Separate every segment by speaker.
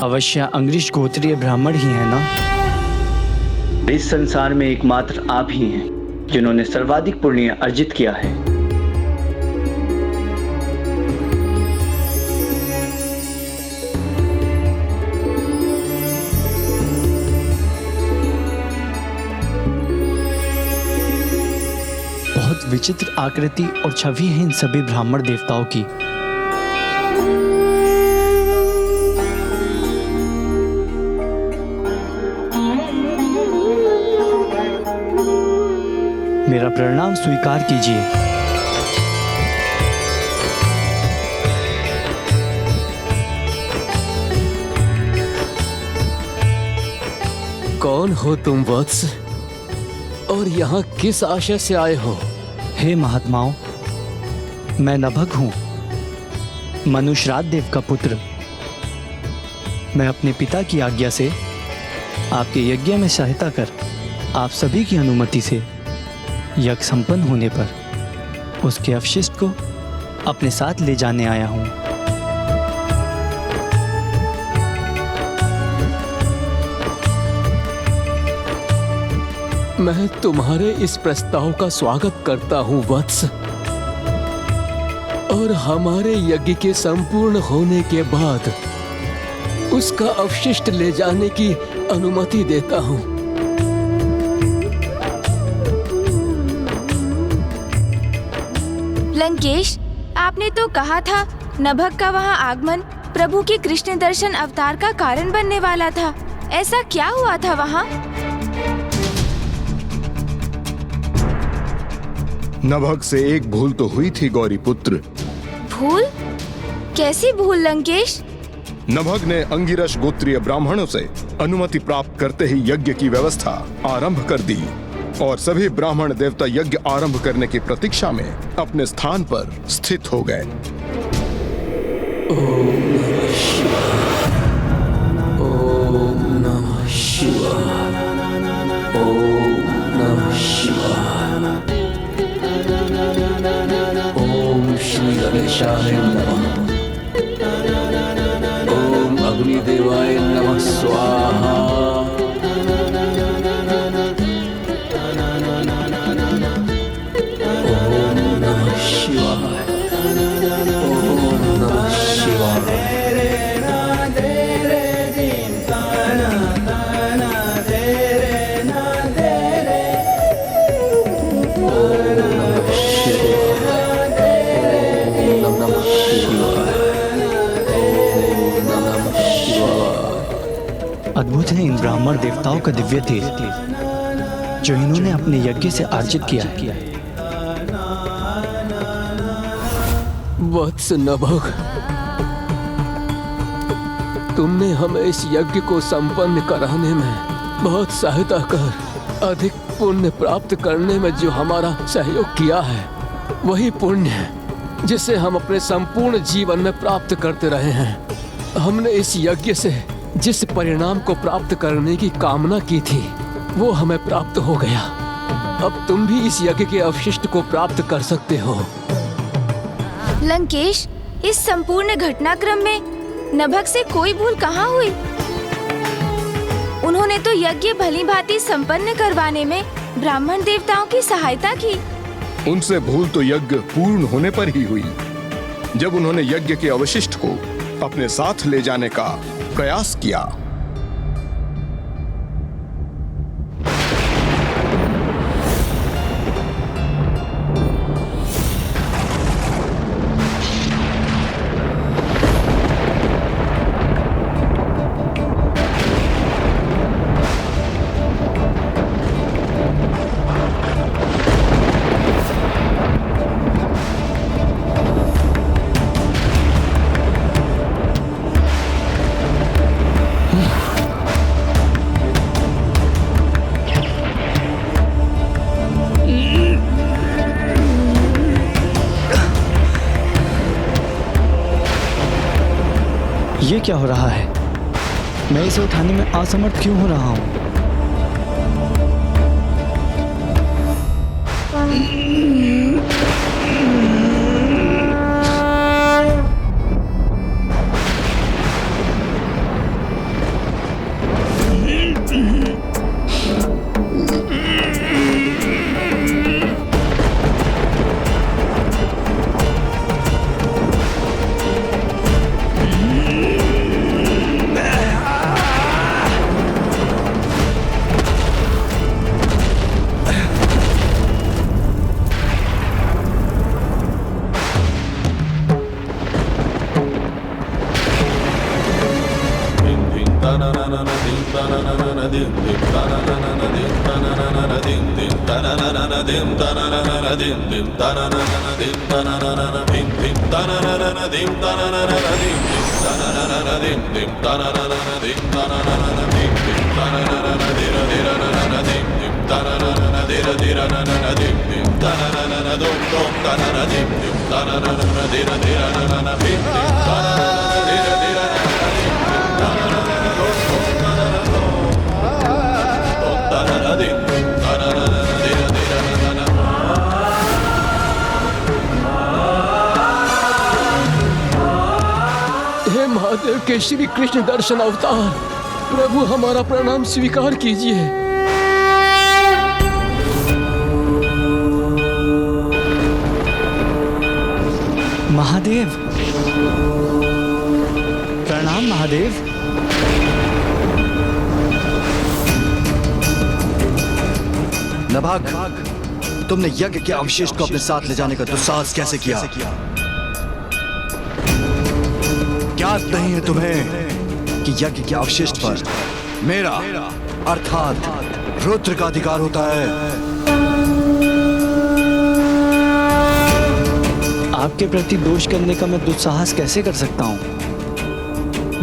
Speaker 1: अवश्य अंग्रीष गोत्रीय ब्राह्मण ही है ना?
Speaker 2: इस संसार में एकमात्र आप ही हैं जिन्होंने सर्वाधिक पुण्य अर्जित किया है।
Speaker 1: बहुत विचित्र आकृति और छवि है इन सभी ब्राह्मण देवताओं की। मेरा प्रणाम स्वीकार कीजिए।
Speaker 3: कौन हो तुम वत्स, और यहाँ किस आशय से आए हो?
Speaker 1: हे महात्माओं, मैं नभग हूँ, मनुश्राद्ध देव का पुत्र। मैं अपने पिता की आज्ञा से आपके यज्ञ में सहायता कर आप सभी की अनुमति से यज्ञ संपन्न होने पर उसके अवशिष्ट को अपने साथ ले जाने आया हूँ।
Speaker 3: मैं तुम्हारे इस प्रस्ताव का स्वागत करता हूँ वत्स, और हमारे यज्ञ के संपूर्ण होने के बाद उसका अवशिष्ट ले जाने की अनुमति देता हूँ।
Speaker 4: लंकेश, आपने तो कहा था नभग का वहाँ आगमन प्रभु के कृष्ण दर्शन अवतार का कारण बनने वाला था। ऐसा क्या हुआ था वहाँ?
Speaker 5: नभग से एक भूल तो हुई थी गौरी पुत्र।
Speaker 4: भूल? कैसी भूल लंकेश?
Speaker 5: नभग ने अंगिरस गोत्रीय ब्राह्मणों से अनुमति प्राप्त करते ही यज्ञ की व्यवस्था आरंभ कर दी और सभी ब्राह्मण देवता यज्ञ आरंभ करने की प्रतीक्षा में अपने स्थान पर स्थित हो गए।
Speaker 3: ओम नमः शिवाय, ओम नमः शिवाय, ओम श्री गणेशाय नमः, ओम अग्निदेवाय नमः स्वाहा।
Speaker 1: अद्भुत है इन ब्राह्मण देवताओं का दिव्य तेज जो इन्होंने अपने यज्ञ से अर्जित किया है।
Speaker 3: वत्स नभग, तुमने हमें इस यज्ञ को संपन्न कराने में बहुत सहायता कर अधिक पुण्य प्राप्त करने में जो हमारा सहयोग किया है, वही पुण्य है जिसे हम अपने संपूर्ण जीवन में प्राप्त करते रहे हैं। हमने इस यज्ञ से जिस परिणाम को प्राप्त करने की कामना की थी वो हमें प्राप्त हो गया। अब तुम भी इस यज्ञ के अवशिष्ट को प्राप्त कर सकते हो।
Speaker 4: लंकेश, इस संपूर्ण घटनाक्रम में नभग से कोई भूल कहाँ हुई? उन्होंने तो यज्ञ भलीभांति संपन्न करवाने में ब्राह्मण देवताओं की सहायता की।
Speaker 5: उनसे भूल तो यज्ञ पूर्ण होने पर ही हुई, जब उन्होंने यज्ञ के अवशिष्ट को अपने साथ ले जाने का प्रयास किया।
Speaker 1: ये क्या हो रहा है? मैं इसे उठाने में असमर्थ क्यों हो रहा हूँ?
Speaker 3: हे महादेव के श्री कृष्ण दर्शन अवतार, प्रभु हमारा प्रणाम स्वीकार कीजिए।
Speaker 1: महादेव, प्रणाम महादेव।
Speaker 6: नभाग, तुमने यज्ञ के अवशेष को अपने साथ ले जाने का दुस्साहस कैसे किया? ज्ञात नहीं है तुम्हें कि यज्ञ के अवशिष्ट पर मेरा अर्थात रुद्र का अधिकार होता है।
Speaker 1: आपके प्रति दोष करने का मैं दुस्साहस कैसे कर सकता हूँ?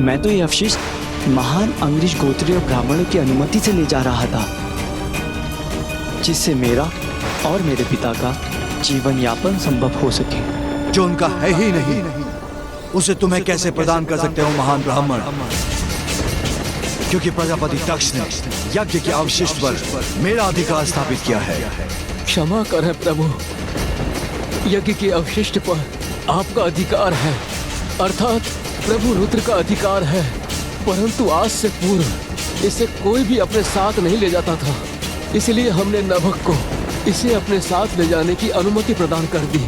Speaker 1: मैं तो ये अवशिष्ट महान अंग्रेज गोत्रीय ब्राह्मणों की अनुमति से ले जा रहा था, जिससे मेरा और मेरे पिता का जीवन यापन संभव हो सके।
Speaker 6: जो उनका है ही नहीं, उसे तुम्हें कैसे प्रदान कर सकते हो महान ब्राह्मण? क्योंकि प्रजापति दक्ष ने यज्ञ के अवशिष्ट पर मेरा अधिकार स्थापित किया है।
Speaker 3: क्षमा करें प्रभु, यज्ञ के अवशिष्ट पर आपका अधिकार है, अर्थात प्रभु रुद्र का अधिकार है, परंतु आज से पूर्व इसे कोई भी अपने साथ नहीं ले जाता था, इसलिए हमने नभक को इसे अपने साथ ले जाने की अनुमति प्रदान कर दी।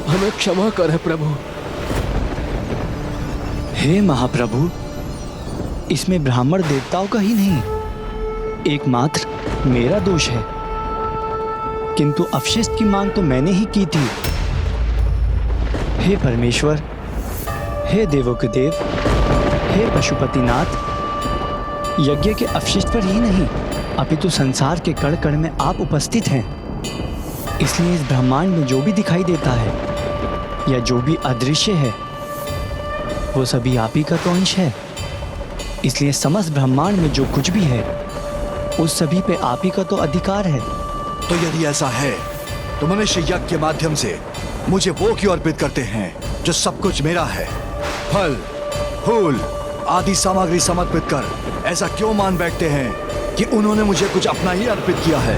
Speaker 3: हमें क्षमा करें प्रभु।
Speaker 1: हे महाप्रभु, इसमें ब्राह्मण देवताओं का ही नहीं, एकमात्र मेरा दोष है। किंतु अवशिष्ट की मांग तो मैंने ही की थी। हे परमेश्वर, हे देवों के देव, हे पशुपतिनाथ, यज्ञ के अवशिष्ट पर ही नहीं अपितु संसार के कण कण में आप उपस्थित हैं। इसलिए इस ब्रह्मांड में जो भी दिखाई देता है या जो भी अदृश्य है, वो सभी आप ही का तो अंश है। इसलिए समस्त ब्रह्मांड में जो कुछ भी है, उस सभी पे आप ही का तो अधिकार है।
Speaker 6: तो यदि ऐसा है तो मनुष्य यज्ञ के माध्यम से मुझे वो क्यों अर्पित करते हैं जो सब कुछ मेरा है? फल, फूल आदि सामग्री समर्पित कर ऐसा क्यों मान बैठते हैं कि उन्होंने मुझे कुछ अपना ही अर्पित किया है?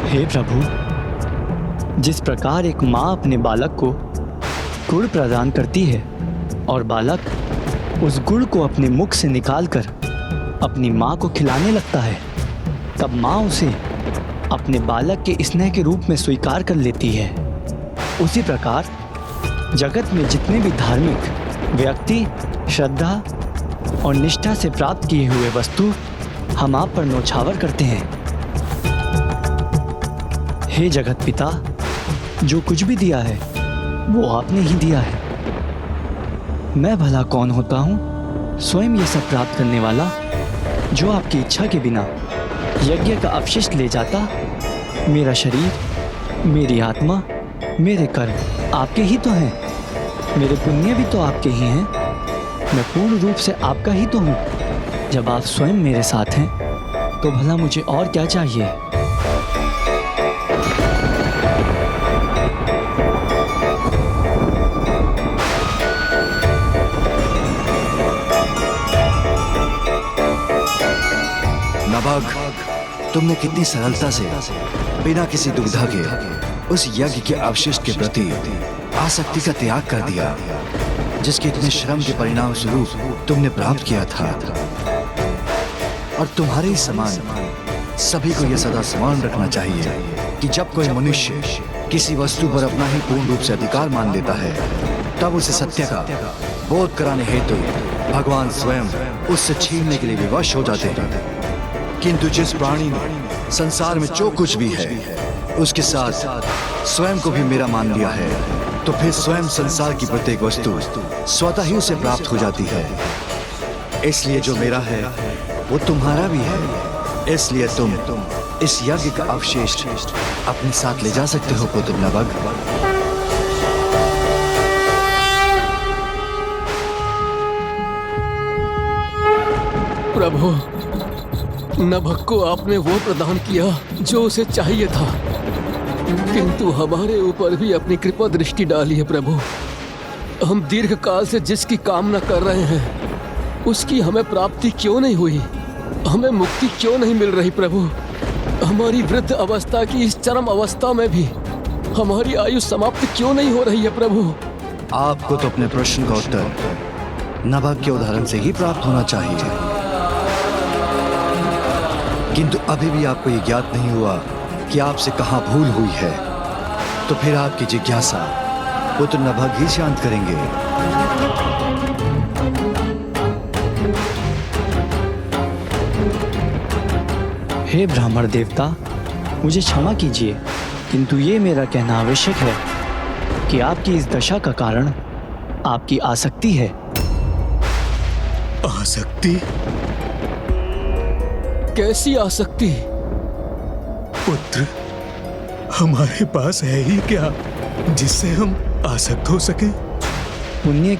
Speaker 1: हे प्रभु, जिस प्रकार एक माँ अपने बालक को गुड़ प्रदान करती है और बालक उस गुड़ को अपने मुख से निकालकर अपनी माँ को खिलाने लगता है, तब माँ उसे अपने बालक के स्नेह के रूप में स्वीकार कर लेती है। उसी प्रकार जगत में जितने भी धार्मिक व्यक्ति श्रद्धा और निष्ठा से प्राप्त किए हुए वस्तु हम आप पर न्योछावर करते हैं। हे जगत पिता, जो कुछ भी दिया है वो आपने ही दिया है। मैं भला कौन होता हूँ स्वयं ये सब प्राप्त करने वाला, जो आपकी इच्छा के बिना यज्ञ का अवशिष्ट ले जाता। मेरा शरीर, मेरी आत्मा, मेरे कर्म आपके ही तो हैं, मेरे पुण्य भी तो आपके ही हैं। मैं पूर्ण रूप से आपका ही तो हूँ। जब आप स्वयं मेरे साथ हैं तो भला मुझे और क्या चाहिए?
Speaker 6: नभाग, तुमने कितनी सरलता से बिना किसी दुविधा के उस यज्ञ के अवशिष्ट के प्रति आसक्ति का त्याग कर दिया, जिसके इतने श्रम के परिणाम स्वरूप तुमने प्राप्त किया था। और तुम्हारे ही समान सभी को यह सदा स्मरण रखना चाहिए कि जब कोई मनुष्य किसी वस्तु पर अपना ही पूर्ण रूप से अधिकार मान लेता है, तब उसे सत्य का बोध कराने हेतु भगवान स्वयं उससे छीनने के लिए विवश हो जाते हैं। किंतु जिस प्राणी ने संसार में जो कुछ भी है उसके साथ स्वयं को भी मेरा मान लिया है, तो फिर स्वयं संसार की प्रत्येक वस्तु स्वतः ही उसे प्राप्त हो जाती है। इसलिए जो मेरा है वो तुम्हारा भी है। इसलिए तुम इस यज्ञ का अवशेष अपने साथ ले जा सकते हो पुत्र नभग।
Speaker 3: प्रभु, नभग को आपने वो प्रदान किया जो उसे चाहिए था, किंतु हमारे ऊपर भी अपनी कृपा दृष्टि डाली है प्रभु। हम दीर्घ काल से जिसकी कामना कर रहे हैं उसकी हमें प्राप्ति क्यों नहीं हुई? हमें मुक्ति क्यों नहीं मिल रही प्रभु? हमारी वृद्ध अवस्था की इस चरम अवस्था में भी हमारी आयु समाप्त क्यों नहीं हो रही है प्रभु?
Speaker 6: आपको तो अपने प्रश्न का उत्तर नभग के उदाहरण से ही प्राप्त होना चाहिए, किंतु अभी भी आपको ये ज्ञात नहीं हुआ कि आपसे कहां भूल हुई है। तो फिर आपकी जिज्ञासा पुत्र नभग ही शांत करेंगे।
Speaker 1: हे ब्राह्मण देवता, मुझे क्षमा कीजिए, किंतु ये मेरा कहना आवश्यक है कि आपकी इस दशा का कारण आपकी आसक्ति है।
Speaker 7: आसक्ति?
Speaker 3: कैसी आसक्ति?
Speaker 7: पुत्र, हमारे पास है ही क्या जिससे हम आसक्त हो सके?
Speaker 1: पुण्य,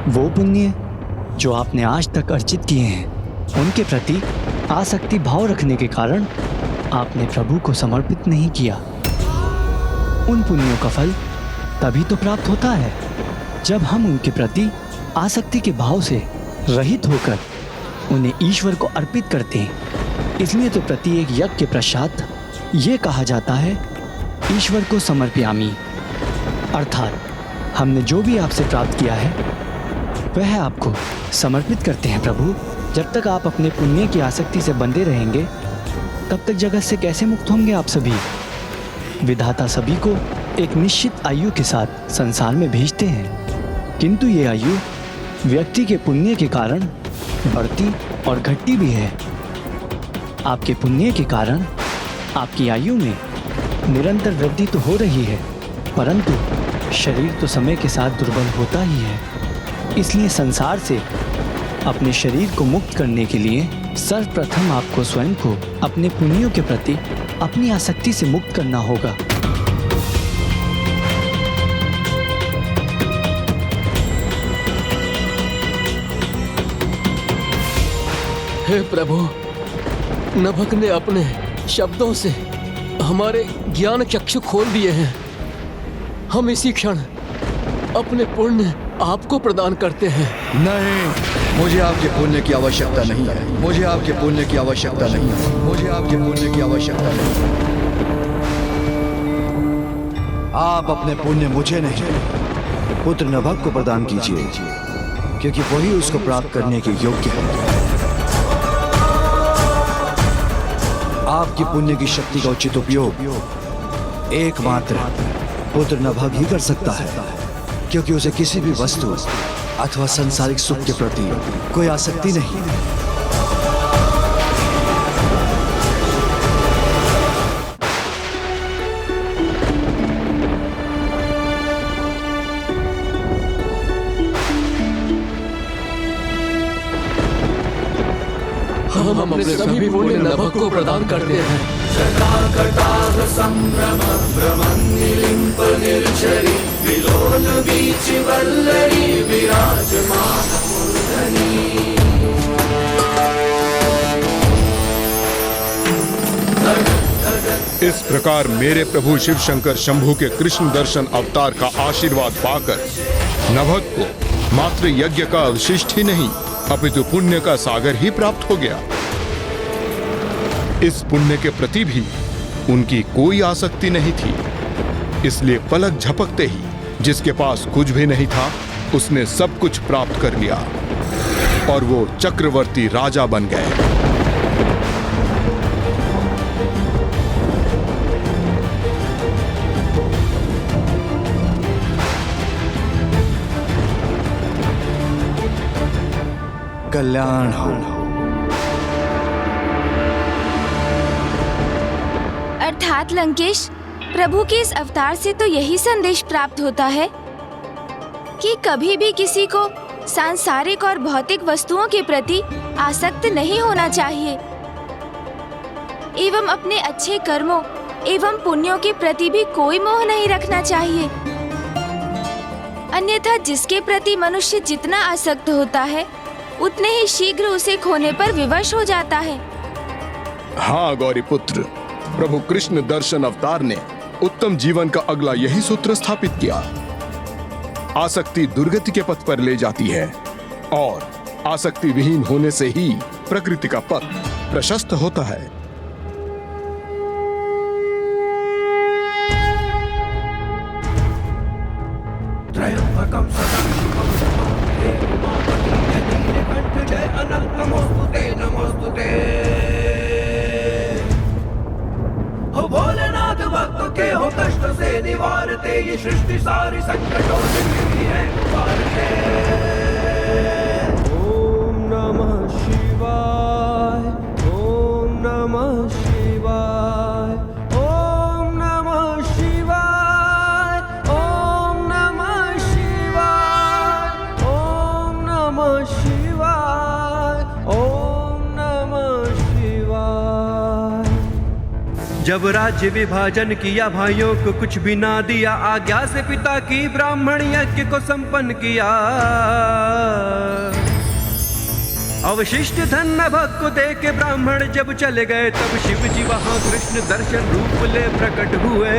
Speaker 1: वो पुण्य जो आपने आज तक अर्जित किए हैं, उनके प्रति आसक्ति भाव रखने के कारण आपने प्रभु को समर्पित नहीं किया। उन पुण्यों का फल तभी तो प्राप्त होता है जब हम उनके प्रति आसक्ति के भाव से रहित होकर उन्हें ईश्वर को अर्पित करते हैं। इसलिए तो प्रत्येक यज्ञ के पश्चात ये कहा जाता है, ईश्वर को समर्पयामि, अर्थात हमने जो भी आपसे प्राप्त किया है वह आपको समर्पित करते हैं प्रभु। जब तक आप अपने पुण्य की आसक्ति से बंधे रहेंगे तब तक जगत से कैसे मुक्त होंगे आप सभी? विधाता सभी को एक निश्चित आयु के साथ संसार में भेजते हैं, किंतु ये आयु व्यक्ति के पुण्य के कारण बढ़ती और घटती भी है। आपके पुण्य के कारण आपकी आयु में निरंतर वृद्धि तो हो रही है, परंतु शरीर तो समय के साथ दुर्बल होता ही है। इसलिए संसार से अपने शरीर को मुक्त करने के लिए सर्वप्रथम आपको स्वयं को अपने पुण्यों के प्रति अपनी आसक्ति से मुक्त करना होगा।
Speaker 3: हे प्रभु, नभग ने अपने शब्दों से हमारे ज्ञान चक्षु खोल दिए हैं। हम इसी क्षण अपने पुण्य आपको प्रदान करते हैं।
Speaker 6: नहीं, मुझे आपके पुण्य की आवश्यकता नहीं है। मुझे आपके पुण्य की आवश्यकता नहीं है। मुझे आपके पुण्य की आवश्यकता नहीं है। आप अपने पुण्य मुझे नहीं, पुत्र नभग को प्रदान कीजिए, क्योंकि वही उसको प्राप्त करने के योग्य है। आपकी पुण्य की शक्ति का उचित उपयोग एकमात्र पुत्र नभग ही कर सकता है, क्योंकि उसे किसी भी वस्तु अथवा सांसारिक सुख के प्रति कोई आसक्ति नहीं।
Speaker 3: हम अपने सभी पुण्य नभग को प्रदान करते हैं।
Speaker 5: इस प्रकार मेरे प्रभु शिव शंकर शंभु के कृष्ण दर्शन अवतार का आशीर्वाद पाकर नभग को मात्र यज्ञ का अवशिष्ट ही नहीं अपितु पुण्य का सागर ही प्राप्त हो गया। इस पुण्य के प्रति भी उनकी कोई आसक्ति नहीं थी, इसलिए पलक झपकते ही जिसके पास कुछ भी नहीं था उसने सब कुछ प्राप्त कर लिया और वो चक्रवर्ती राजा बन गए।
Speaker 6: कल्याण हो।
Speaker 4: अर्थात लंकेश, प्रभु के इस अवतार से तो यही संदेश प्राप्त होता है कि कभी भी किसी को सांसारिक और भौतिक वस्तुओं के प्रति आसक्त नहीं होना चाहिए एवं अपने अच्छे कर्मों एवं पुण्यों के प्रति भी कोई मोह नहीं रखना चाहिए। अन्यथा जिसके प्रति मनुष्य जितना आसक्त होता है उतने ही शीघ्र उसे खोने पर विवश हो जाता है।
Speaker 5: हाँ गौरी पुत्र, प्रभु कृष्ण दर्शन अवतार ने उत्तम जीवन का अगला यही सूत्र स्थापित किया। आसक्ति दुर्गति के पथ पर ले जाती है और आसक्ति विहीन होने से ही प्रकृति का पथ प्रशस्त होता है।
Speaker 8: हो भोलेनाथ भक्तों के हो कष्ट से निवारते, ये सृष्टि सारी संकटों से घिरी है उबारते। ओम नमः शिवाय, ओम नमः शिवाय, ओम नमः शिवाय, ओम नमः शिवाय, ओम नमः शिवाय, ओम नमः शिवाय। जब राज्य विभाजन किया भाइयों को कुछ भी ना दिया, आज्ञा से पिता की ब्राह्मण यज्ञ को संपन्न किया। अवशिष्ट धन नभग को दे के ब्राह्मण जब चले गए, तब शिव जी वहां कृष्ण दर्शन रूप ले प्रकट हुए।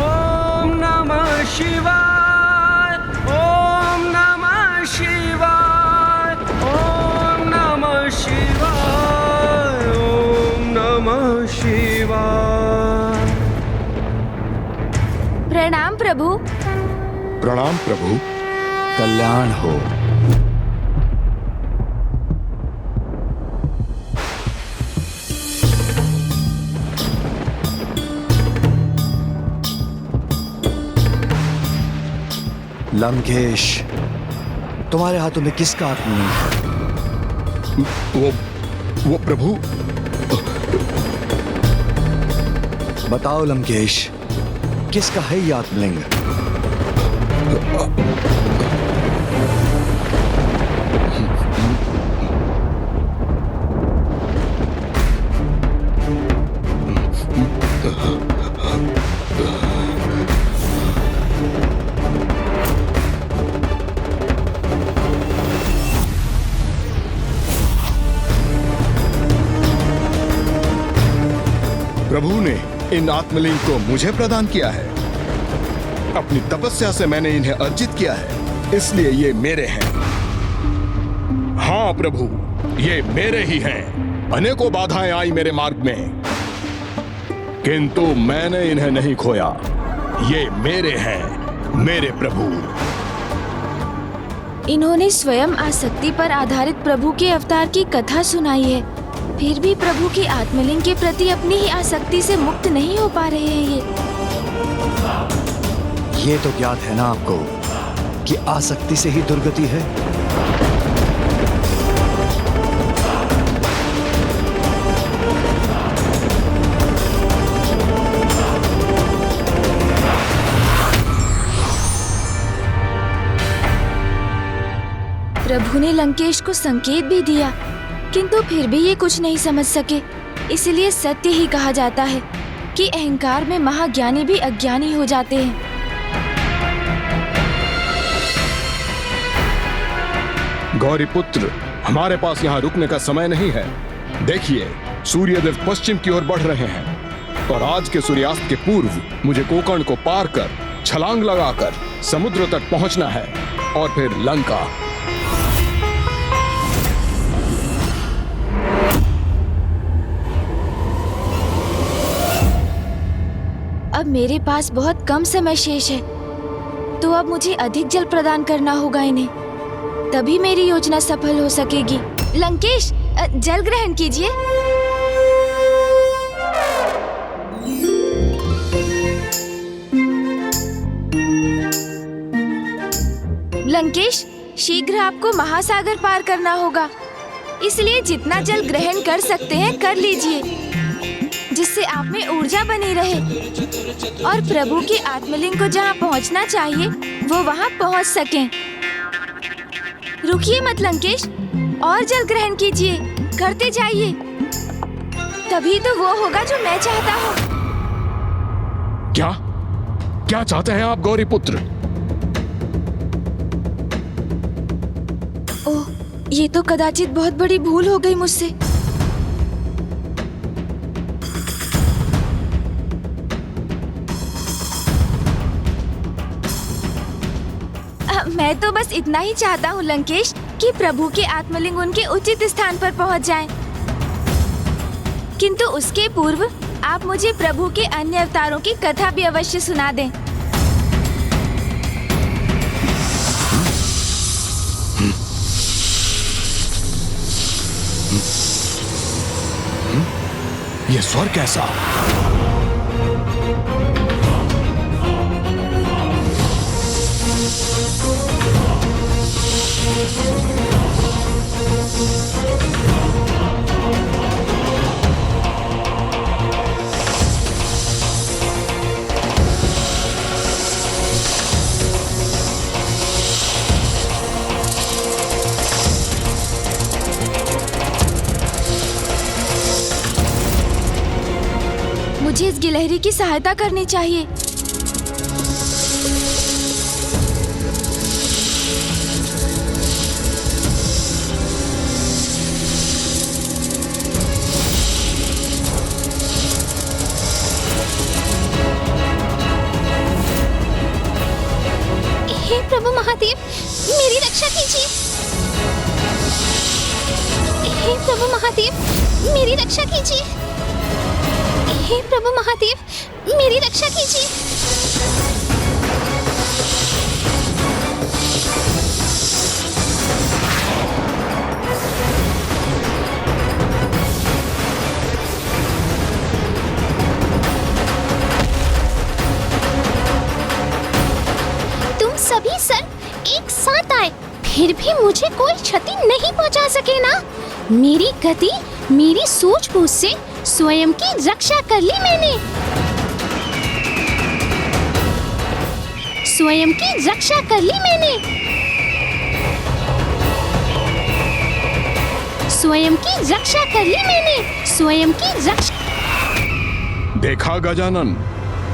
Speaker 8: ओम नमः शिवाय, ओम नमः शिवाय, ओम नमः शिवाय, ओम नमः शिवाय।
Speaker 4: प्रणाम प्रभु।
Speaker 5: प्रणाम प्रभु।
Speaker 6: कल्याण हो। लंकेश, तुम्हारे हाथों में किसका आत्मलिंग है?
Speaker 5: वो प्रभु।
Speaker 6: बताओ लंकेश, किसका है ये आत्मलिंग?
Speaker 5: प्रभु ने इन आत्मलिंग को मुझे प्रदान किया है। अपनी तपस्या से मैंने इन्हें अर्जित किया है, इसलिए ये मेरे हैं। हाँ प्रभु, ये मेरे ही हैं। अनेकों बाधाएं आई मेरे मार्ग में, किंतु मैंने इन्हें नहीं खोया। ये मेरे हैं, मेरे प्रभु।
Speaker 4: इन्होंने स्वयं आसक्ति पर आधारित प्रभु के अवतार की कथा सुनाई है, फिर भी प्रभु की आत्मलिंग के प्रति अपनी ही आसक्ति से मुक्त नहीं हो पा रहे हैं।
Speaker 6: ये तो ज्ञात है ना आपको कि आसक्ति से ही दुर्गति है।
Speaker 4: प्रभु ने लंकेश को संकेत भी दिया, किंतु फिर भी ये कुछ नहीं समझ सके। इसलिए सत्य ही कहा जाता है कि अहंकार में महाज्ञानी भी अज्ञानी हो जाते हैं।
Speaker 5: गौरी पुत्र, हमारे पास यहाँ रुकने का समय नहीं है। देखिए, सूर्यदेव पश्चिम की ओर बढ़ रहे हैं और आज के सूर्यास्त के पूर्व मुझे कोकर्ण को पार कर छलांग लगाकर समुद्र तक पहुंचना है और फिर लंका।
Speaker 4: अब मेरे पास बहुत कम समय शेष है, तो अब मुझे अधिक जल प्रदान करना होगा इन्हें, तभी मेरी योजना सफल हो सकेगी। लंकेश, जल ग्रहण कीजिए। लंकेश, शीघ्र आपको महासागर पार करना होगा, इसलिए जितना जल ग्रहण कर सकते हैं कर लीजिए, जिससे आप में ऊर्जा बनी रहे और प्रभु की आत्मलिंग को जहाँ पहुँचना चाहिए वो वहाँ पहुँच सकें। रुकिए मत लंकेश, और जल ग्रहण कीजिए, करते जाइए। तभी तो वो होगा जो मैं चाहता हूँ।
Speaker 5: क्या क्या चाहते हैं आप गौरी पुत्र?
Speaker 4: ओह, ये तो कदाचित बहुत बड़ी भूल हो गई मुझसे। मैं तो बस इतना ही चाहता हूँ लंकेश कि प्रभु के आत्मलिंग उनके उचित स्थान पर पहुँच जाएं। किंतु उसके पूर्व आप मुझे प्रभु के अन्य अवतारों की कथा भी अवश्य सुना दें।
Speaker 5: ये स्वर कैसा?
Speaker 4: मुझे इस गिलहरी की सहायता करनी चाहिए।
Speaker 9: हे प्रभु महादेव, मेरी रक्षा कीजिए। हे प्रभु महादेव, मेरी रक्षा कीजिए। हे प्रभु महादेव, मेरी रक्षा कीजिए। तुम सभी सर एक साथ आए, फिर भी मुझे कोई क्षति नहीं पहुंचा सके ना। मेरी गति, मेरी सूझबूझ से स्वयं की रक्षा कर ली मैंने। स्वयं की रक्षा कर ली मैंने। स्वयं की रक्षा कर ली मैंने। स्वयं की रक्षा।
Speaker 5: देखा गजानन,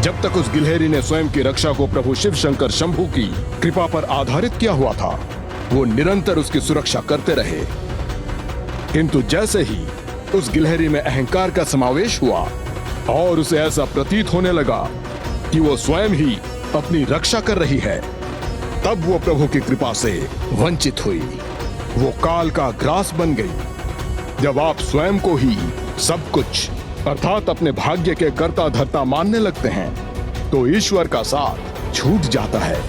Speaker 5: जब तक उस गिलहरी ने स्वयं की रक्षा को प्रभु शिव शंकर शंभू की कृपा पर आधारित किया हुआ था, वो निरंतर उसकी सुरक्षा करते रहे। किंतु जैसे ही उस गिलहरी में अहंकार का समावेश हुआ और उसे ऐसा प्रतीत होने लगा कि वो स्वयं ही अपनी रक्षा कर रही है, तब वो प्रभु की कृपा से वंचित हुई। वो काल का ग्रास बन गई। जब आप स्वयं को ही सब कुछ अर्थात अपने भाग्य के कर्ता धर्ता मानने लगते हैं, तो ईश्वर का साथ छूट जाता है।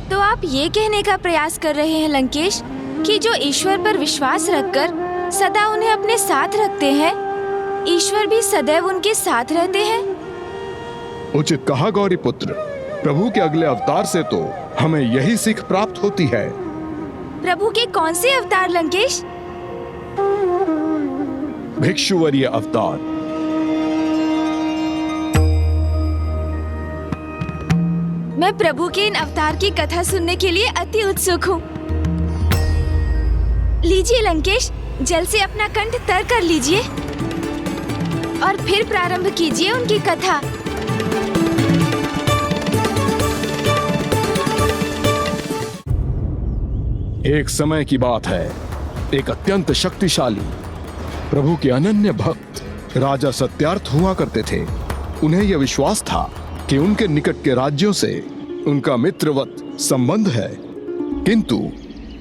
Speaker 4: तो आप ये कहने का प्रयास कर रहे हैं लंकेश कि जो ईश्वर पर विश्वास रखकर सदा उन्हें अपने साथ रखते हैं, ईश्वर भी सदैव उनके साथ रहते हैं।
Speaker 5: उचित कहा गौरी पुत्र। प्रभु के अगले अवतार से तो हमें यही सीख प्राप्त होती है।
Speaker 4: प्रभु के कौन से अवतार लंकेश?
Speaker 5: भिक्षुवर्य अवतार।
Speaker 4: मैं प्रभु के इन अवतार की कथा सुनने के लिए अति उत्सुक हूँ। लीजिए लंकेश, जल से अपना कंठ तर कर लीजिए और फिर प्रारंभ कीजिए उनकी कथा।
Speaker 5: एक समय की बात है, एक अत्यंत शक्तिशाली प्रभु के अनन्य भक्त राजा सत्यार्थ हुआ करते थे। उन्हें यह विश्वास था कि उनके निकट के राज्यों से उनका मित्रवत संबंध है, किंतु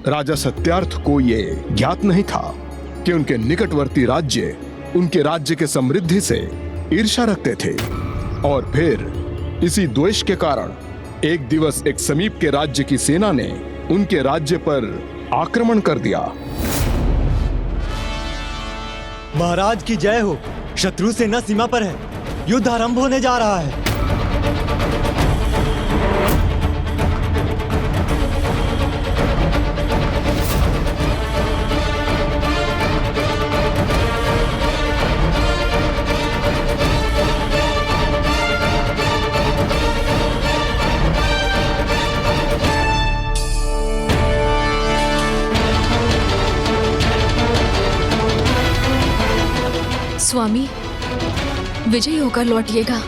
Speaker 5: राजा सत्यार्थ को यह ज्ञात नहीं था कि उनके निकटवर्ती राज्य उनके राज्य के समृद्धि से ईर्ष्या रखते थे। और फिर इसी द्वेष के कारण एक दिवस एक समीप के राज्य की सेना ने उनके राज्य पर आक्रमण कर दिया।
Speaker 10: महाराज की जय हो। शत्रु सेना सीमा पर है, युद्ध आरंभ होने जा रहा है।
Speaker 11: स्वामी विजयी होकर लौटिएगा।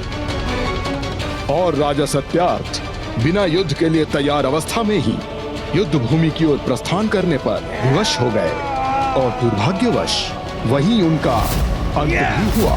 Speaker 5: और राजा सत्यार्थ बिना युद्ध के लिए तैयार अवस्था में ही युद्ध भूमि की ओर प्रस्थान करने पर विवश हो गए और दुर्भाग्यवश वहीं उनका अंत भी हुआ।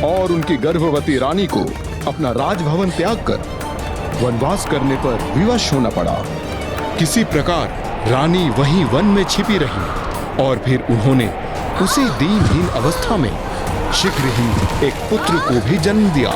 Speaker 5: और उनकी गर्भवती रानी को अपना राजभवन त्याग कर वनवास करने पर विवश होना पड़ा। किसी प्रकार रानी वहीं वन में छिपी रही और फिर उन्होंने उसी दीनहीन अवस्था में शीघ्र ही एक पुत्र को भी जन्म दिया।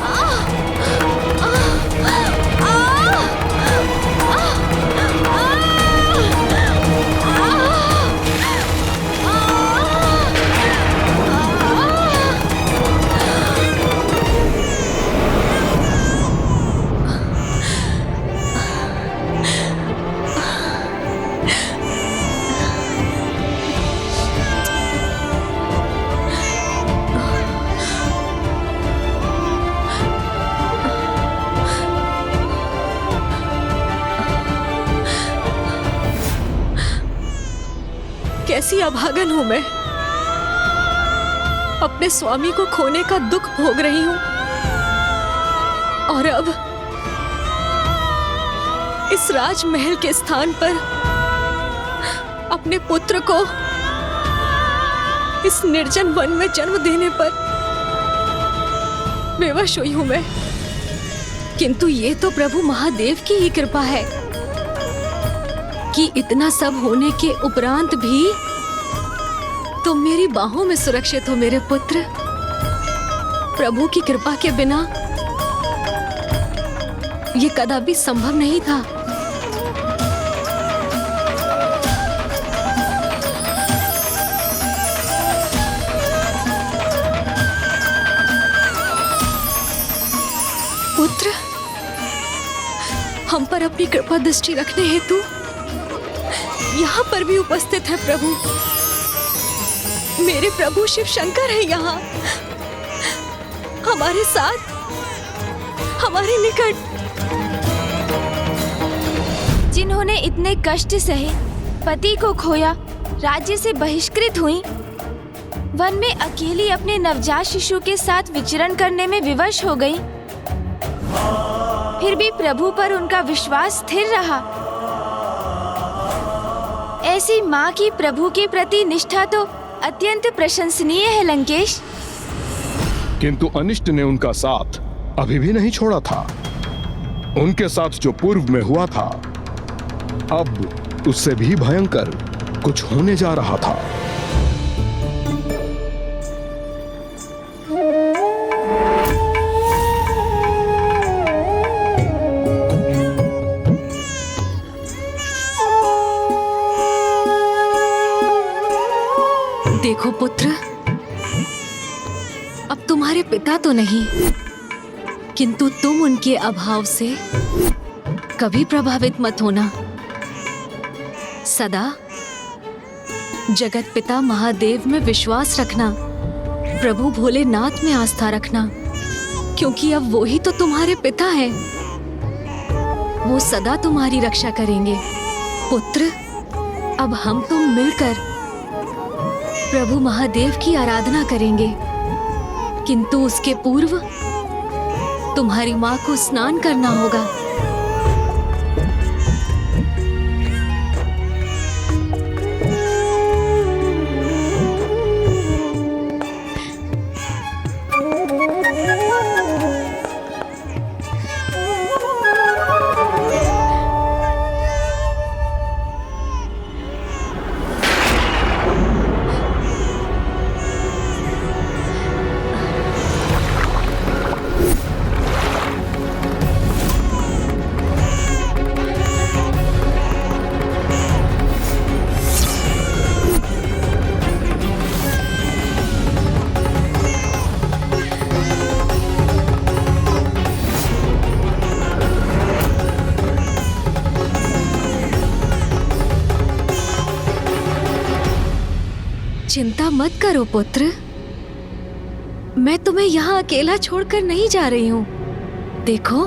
Speaker 11: कैसी अभागन हूं मैं, अपने स्वामी को खोने का दुख भोग रही हूं और अब इस राजमहल के स्थान पर अपने पुत्र को इस निर्जन वन में जन्म देने पर बेवश हुई हूं मैं। किंतु ये तो प्रभु महादेव की ही कृपा है कि इतना सब होने के उपरांत भी तुम मेरी बाहों में सुरक्षित हो मेरे पुत्र। प्रभु की कृपा के बिना ये कदापि संभव नहीं था। पुत्र, हम पर अपनी कृपा दृष्टि रखने हेतु यहाँ पर भी उपस्थित है प्रभु। मेरे प्रभु शिव शंकर है यहाँ हमारे साथ, हमारे निकट।
Speaker 4: जिन्होंने इतने कष्ट सहे, पति को खोया, राज्य से बहिष्कृत हुई, वन में अकेली अपने नवजात शिशु के साथ विचरण करने में विवश हो गई, फिर भी प्रभु पर उनका विश्वास स्थिर रहा। ऐसी माँ की प्रभु के प्रति निष्ठा तो अत्यंत प्रशंसनीय है लंकेश।
Speaker 5: किंतु अनिष्ट ने उनका साथ अभी भी नहीं छोड़ा था। उनके साथ जो पूर्व में हुआ था, अब उससे भी भयंकर कुछ होने जा रहा था।
Speaker 11: देखो पुत्र, अब तुम्हारे पिता तो नहीं, किंतु तुम उनके अभाव से कभी प्रभावित मत होना। सदा जगत पिता महादेव में विश्वास रखना, प्रभु भोलेनाथ में आस्था रखना, क्योंकि अब वो ही तो तुम्हारे पिता हैं। वो सदा तुम्हारी रक्षा करेंगे। पुत्र, अब हम तुम मिलकर प्रभु महादेव की आराधना करेंगे, किंतु उसके पूर्व तुम्हारी माँ को स्नान करना होगा। चिंता मत करो पुत्र, मैं तुम्हें यहाँ अकेला छोड़कर नहीं जा रही हूँ। देखो,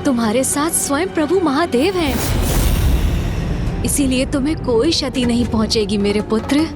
Speaker 11: तुम्हारे साथ स्वयं प्रभु महादेव हैं, इसीलिए तुम्हें कोई क्षति नहीं पहुंचेगी मेरे पुत्र।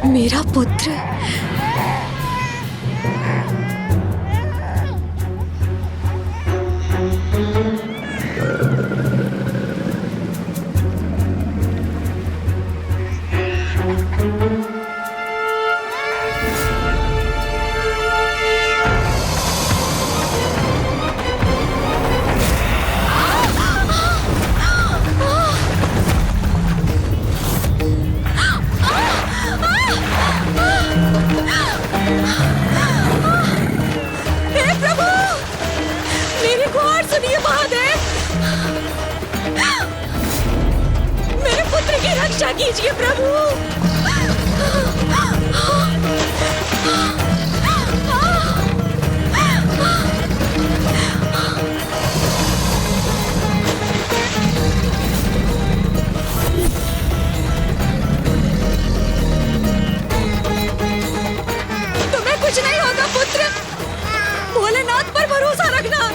Speaker 11: मेरा पुत्र, रक्षा कीजिए प्रभु। तुम्हें कुछ नहीं होगा पुत्र, भोलेनाथ पर भरोसा रखना।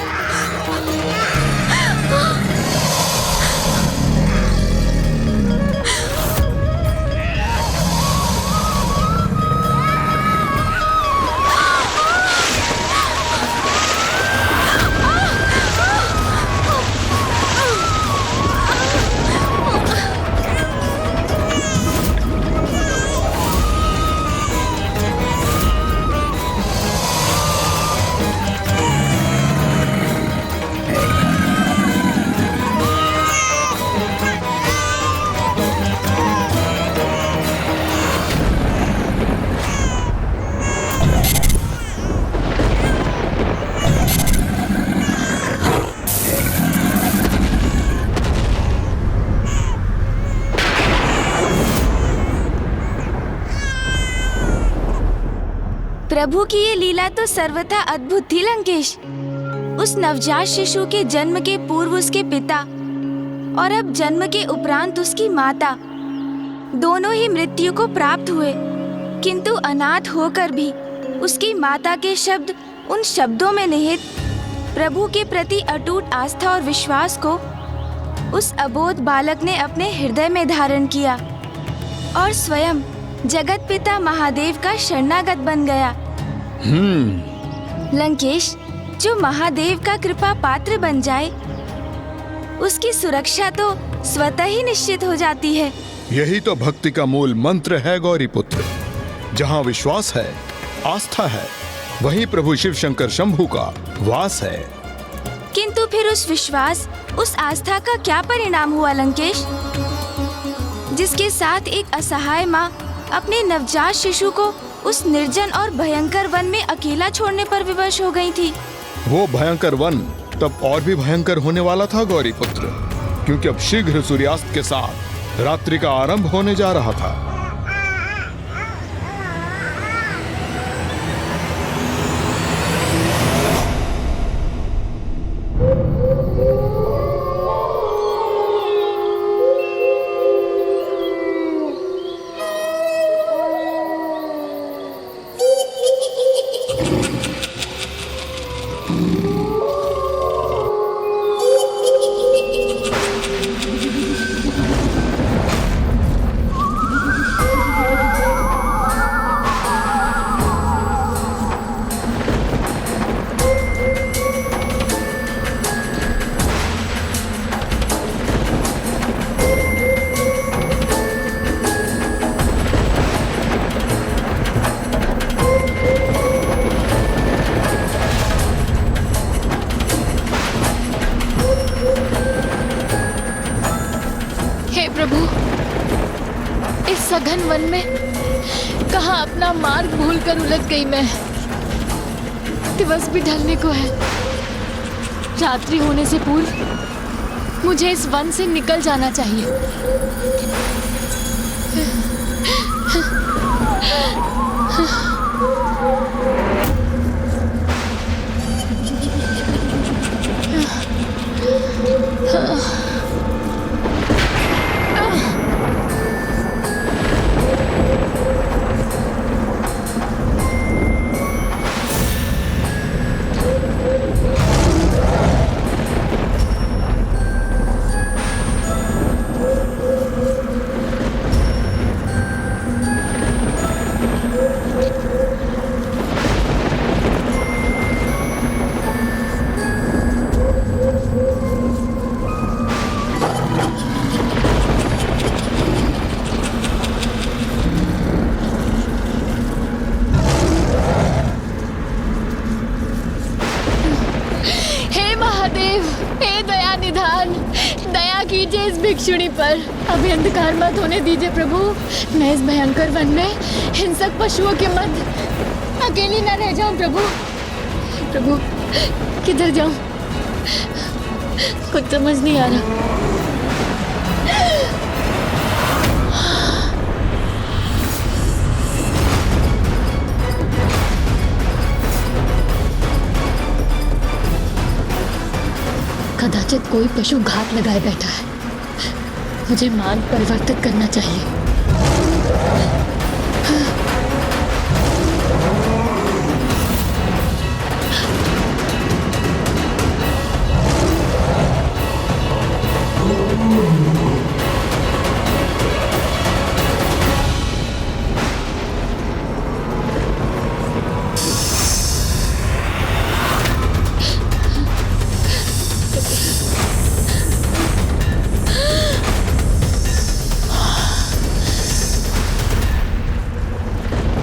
Speaker 4: प्रभु की ये लीला तो सर्वथा अद्भुत थी लंकेश। उस नवजात शिशु के जन्म के पूर्व उसके पिता और अब जन्म के उपरांत उसकी माता दोनों ही मृत्यु को प्राप्त हुए, किंतु अनाथ होकर भी उसकी माता के शब्द उन शब्दों में निहित प्रभु के प्रति अटूट आस्था और विश्वास को उस अबोध बालक ने अपने हृदय में धारण किया और स्वयं जगत पिता महादेव का शरणागत बन गया। लंकेश, जो महादेव का कृपा पात्र बन जाए उसकी सुरक्षा तो स्वतः ही निश्चित हो जाती है।
Speaker 5: यही तो भक्ति का मूल मंत्र है गौरी पुत्र। जहाँ विश्वास है, आस्था है, वहीं प्रभु शिव शंकर शंभू का वास है।
Speaker 4: किंतु फिर उस विश्वास, उस आस्था का क्या परिणाम हुआ लंकेश, जिसके साथ एक असहाय माँ अपने नवजात शिशु को उस निर्जन और भयंकर वन में अकेला छोड़ने पर विवश हो गई थी।
Speaker 5: वो भयंकर वन तब और भी भयंकर होने वाला था गौरी पुत्र, क्योंकि अब शीघ्र सूर्यास्त के साथ रात्रि का आरंभ होने जा रहा था।
Speaker 11: सघन वन में कहाँ अपना मार्ग भूलकर उलझ गई मैं। दिवस भी ढलने को है। रात्रि होने से पूर्व मुझे इस वन से निकल जाना चाहिए। भिक्षुणी पर अभी अंधकार मत होने दीजिए प्रभु। मैं इस भयंकर वन में हिंसक पशुओं के मध्य अकेली न रह जाऊं प्रभु। प्रभु किधर जाऊं कुछ समझ नहीं आ रहा। कदाचित कोई पशु घात लगाए बैठा है। मुझे मार्ग परिवर्तित करना चाहिए।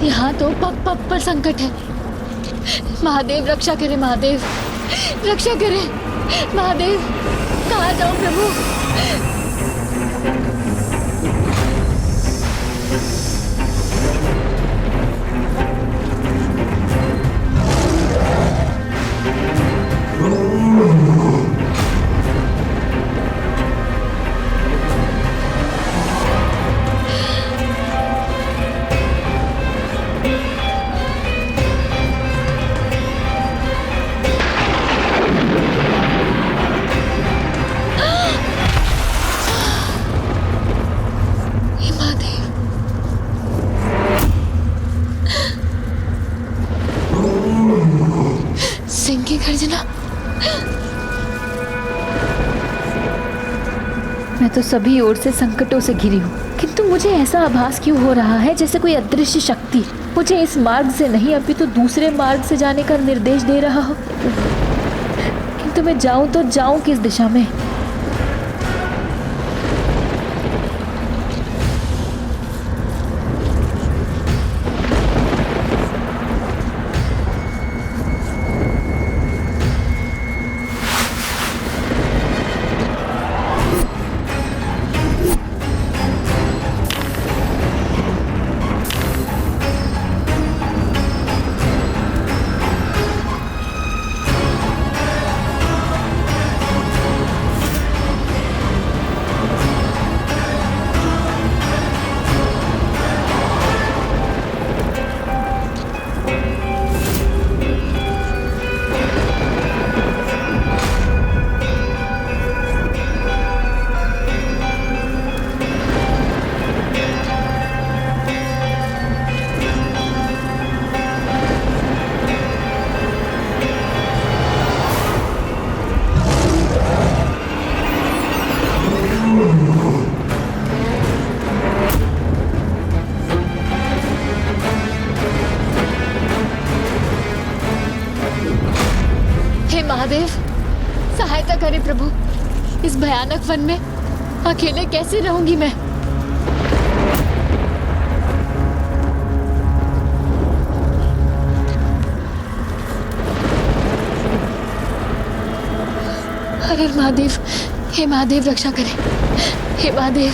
Speaker 11: यहाँ तो पग पग पर संकट है। महादेव रक्षा करे, महादेव रक्षा करे। महादेव कहाँ जाऊं प्रभु। मैं तो सभी ओर से संकटों से घिरी हूँ, किंतु मुझे ऐसा आभास क्यों हो रहा है जैसे कोई अदृश्य शक्ति मुझे इस मार्ग से नहीं अपितु दूसरे मार्ग से जाने का निर्देश दे रहा हो। किंतु मैं जाऊं तो जाऊं किस दिशा में। महादेव सहायता करे प्रभु। इस भयानक वन में अकेले कैसे रहूंगी मैं। अरे महादेव, हे महादेव रक्षा करे, हे महादेव।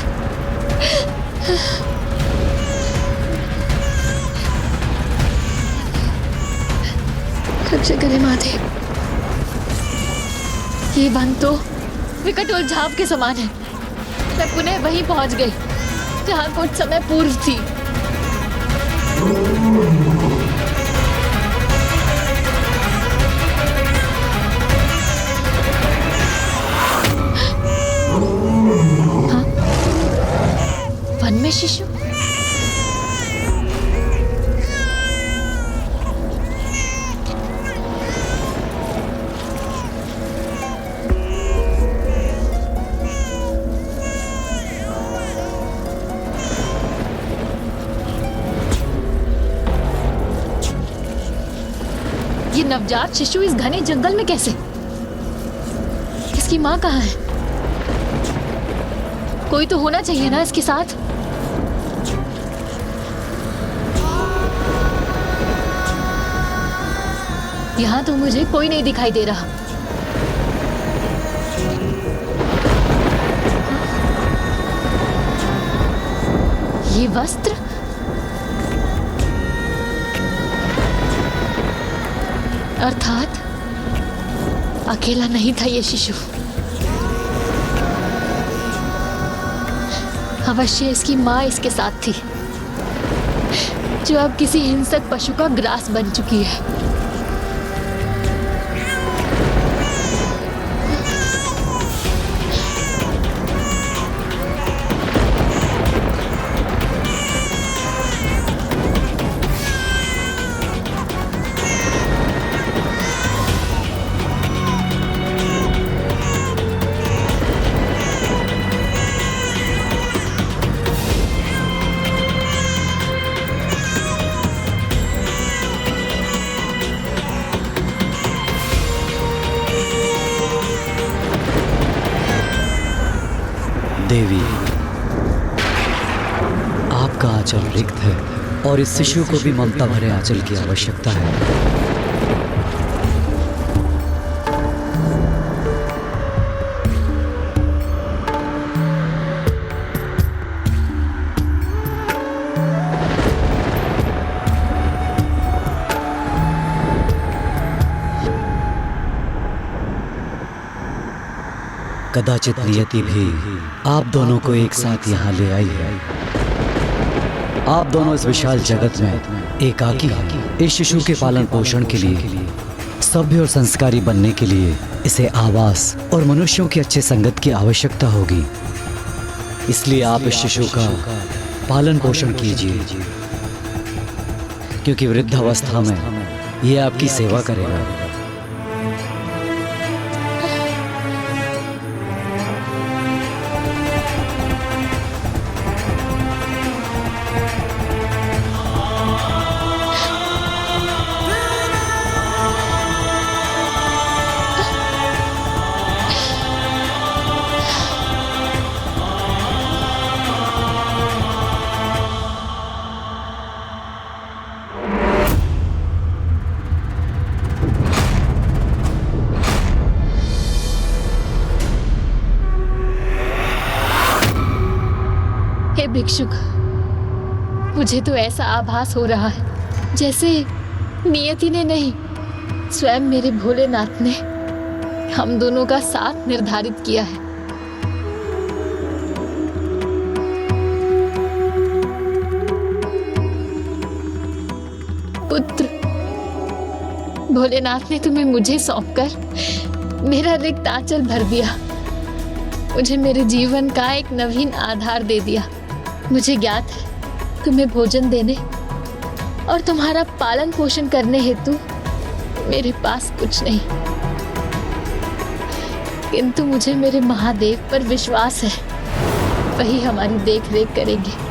Speaker 11: रक्षा करे महादेव। ये वन तो विकट उलझाव के समान है। मैं पुनः वहीं पहुंच गई जहां कुछ समय पूर्व थी। हाँ? वन में शिशु? ये नवजात शिशु इस घने जंगल में कैसे? इसकी माँ कहाँ है? कोई तो होना चाहिए ना इसके साथ। यहाँ तो मुझे कोई नहीं दिखाई दे रहा। ये वस्त्र अर्थात अकेला नहीं था ये शिशु। अवश्य इसकी माँ इसके साथ थी, जो अब किसी हिंसक पशु का ग्रास बन चुकी है।
Speaker 12: देवी, आपका आंचल रिक्त है और इस शिशु को भी ममता भरे आंचल की आवश्यकता है। कदाचित नियति भी आप दोनों को एक साथ यहाँ ले आई है। आप दोनों इस विशाल जगत में एकाकी हैं। इस शिशु के पालन पोषण के लिए, सभ्य और संस्कारी बनने के लिए इसे आवास और मनुष्यों की अच्छे संगत की आवश्यकता होगी। इसलिए आप इस शिशु का पालन पोषण कीजिए, क्योंकि वृद्धावस्था में यह आपकी सेवा करेगा।
Speaker 11: भिक्षुक, मुझे तो ऐसा आभास हो रहा है जैसे नियति ने नहीं, स्वयं मेरे भोलेनाथ ने हम दोनों का साथ निर्धारित किया है। पुत्र, भोलेनाथ ने तुम्हें मुझे सौंपकर मेरा रिक्त आंचल भर दिया, मुझे मेरे जीवन का एक नवीन आधार दे दिया। मुझे ज्ञात है तुम्हें भोजन देने और तुम्हारा पालन पोषण करने हेतु मेरे पास कुछ नहीं, किंतु मुझे मेरे महादेव पर विश्वास है, वही हमारी देख रेख करेंगे।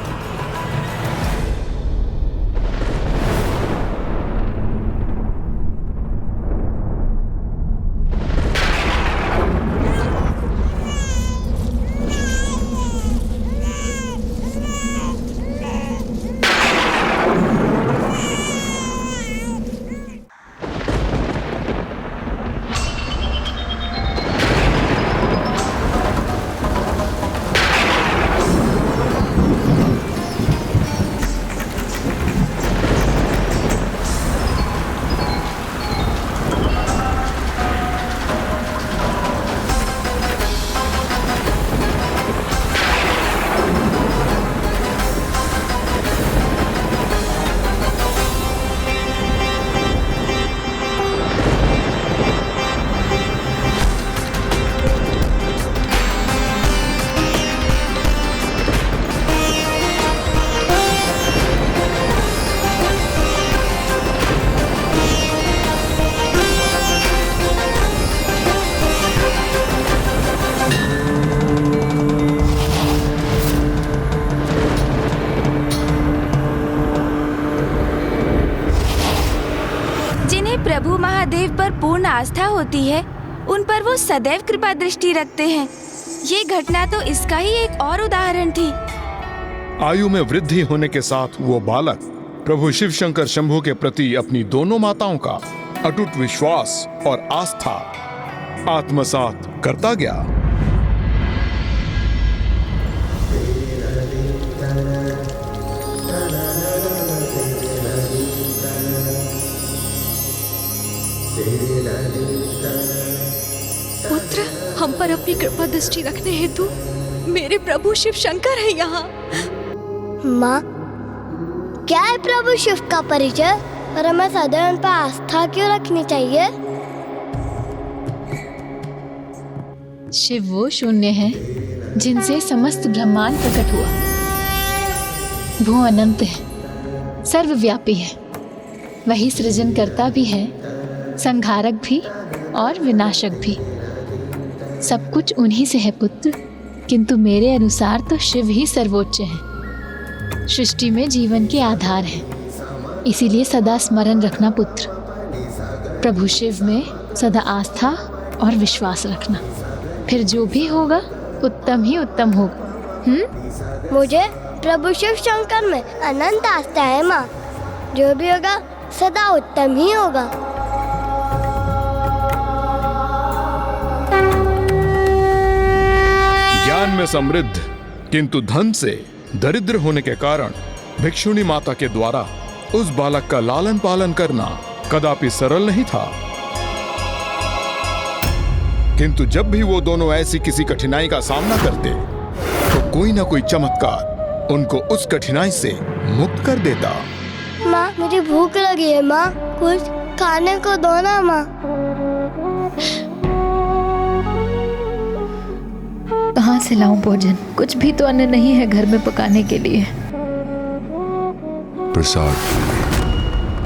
Speaker 4: महादेव पर पूर्ण आस्था होती है, उन पर वो सदैव कृपा दृष्टि रखते हैं। ये घटना तो इसका ही एक और उदाहरण थी।
Speaker 5: आयु में वृद्धि होने के साथ वो बालक प्रभु शिव शंकर शंभू के प्रति अपनी दोनों माताओं का अटूट विश्वास और आस्था आत्मसात करता गया।
Speaker 11: पुत्र, हम पर अपनी कृपा दृष्टि रखने हेतु मेरे प्रभु शिव शंकर है यहाँ।
Speaker 9: माँ, क्या है प्रभु शिव का परिचय और हमें सदैव उन पर आस्था क्यों रखनी चाहिए?
Speaker 13: शिव वो शून्य है जिनसे समस्त ब्रह्मांड प्रकट हुआ। वो अनंत है, सर्वव्यापी है। वही सृजनकर्ता भी है, संहारक भी और विनाशक भी। सब कुछ उन्हीं से है पुत्र, किंतु मेरे अनुसार तो शिव ही सर्वोच्च है। सृष्टि में जीवन के आधार है, इसीलिए सदा स्मरण रखना पुत्र। प्रभु शिव में सदा आस्था और विश्वास रखना, फिर जो भी होगा उत्तम ही उत्तम होगा।
Speaker 9: मुझे प्रभु शिव शंकर में अनंत आस्था है माँ। जो भी होगा सदा उत्तम ही होगा।
Speaker 5: ज्ञान में समृद्ध किंतु धन से दरिद्र होने के कारण भिक्षुणी माता के द्वारा उस बालक का लालन पालन करना कदापि सरल नहीं था। किंतु जब भी वो दोनों ऐसी किसी कठिनाई का सामना करते तो कोई ना कोई चमत्कार उनको उस कठिनाई से मुक्त कर देता।
Speaker 9: माँ, मुझे भूख लगी है माँ, कुछ खाने को दो ना माँ।
Speaker 13: कहाँ से लाऊं भोजन? कुछ भी तो अन्न नहीं है घर में पकाने के लिए।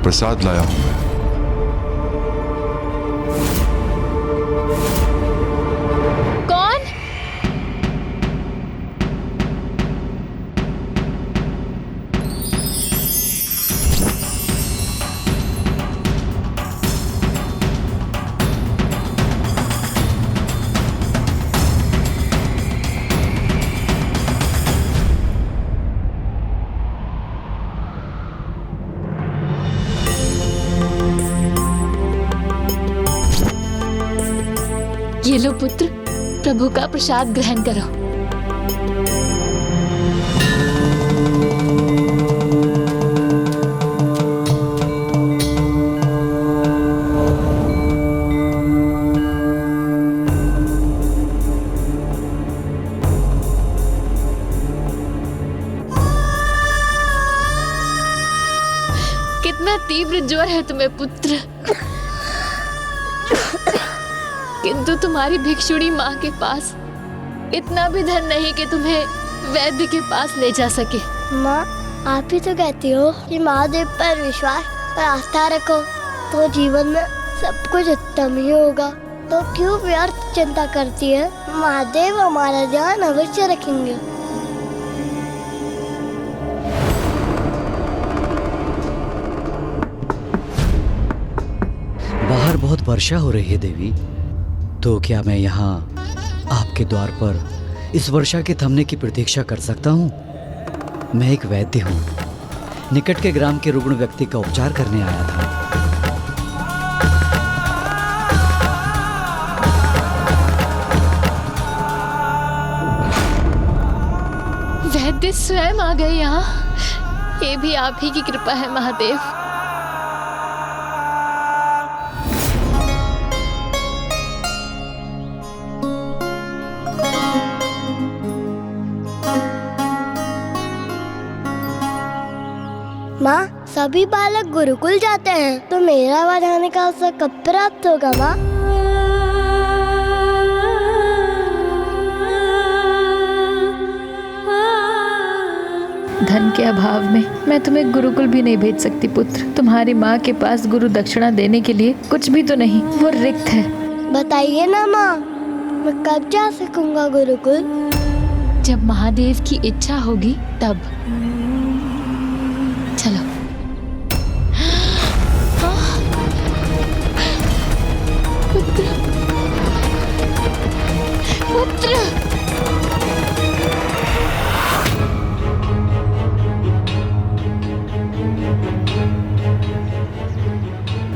Speaker 14: प्रसाद लाया हूं मैं।
Speaker 13: कौन? ये लो पुत्र, प्रभु का प्रसाद ग्रहण करो। कितना तीव्र ज्वर है तुम्हें पुत्र, किंतु तुम्हारी भिक्षुणी माँ के पास इतना भी धन नहीं कि तुम्हें वैद्य के पास ले जा सके।
Speaker 9: माँ, आप ही तो कहती हो कि महादेव पर विश्वास और आस्था रखो तो जीवन में सब कुछ उत्तम ही होगा। तो क्यों व्यर्थ चिंता करती है? महादेव हमारा ध्यान अवश्य रखेंगे।
Speaker 12: बाहर बहुत वर्षा हो रही है देवी, तो क्या मैं यहाँ आपके द्वार पर इस वर्षा के थमने की प्रतीक्षा कर सकता हूँ? मैं एक वैद्य हूँ, निकट के ग्राम के रुग्ण व्यक्ति का उपचार करने आया था।
Speaker 13: वैद्य स्वयं आ गए यहाँ। ये भी आप ही की कृपा है महादेव।
Speaker 9: माँ, सभी बालक गुरुकुल जाते हैं, तो मेरा वहाँ जाने का अवसर कब प्राप्त होगा माँ?
Speaker 13: धन के अभाव में मैं तुम्हें गुरुकुल भी नहीं भेज सकती पुत्र। तुम्हारी माँ के पास गुरु दक्षिणा देने के लिए कुछ भी तो नहीं, वो रिक्त है।
Speaker 9: बताइए ना माँ, मैं कब जा सकूंगा गुरुकुल?
Speaker 13: जब महादेव की इच्छा होगी तब। चलो।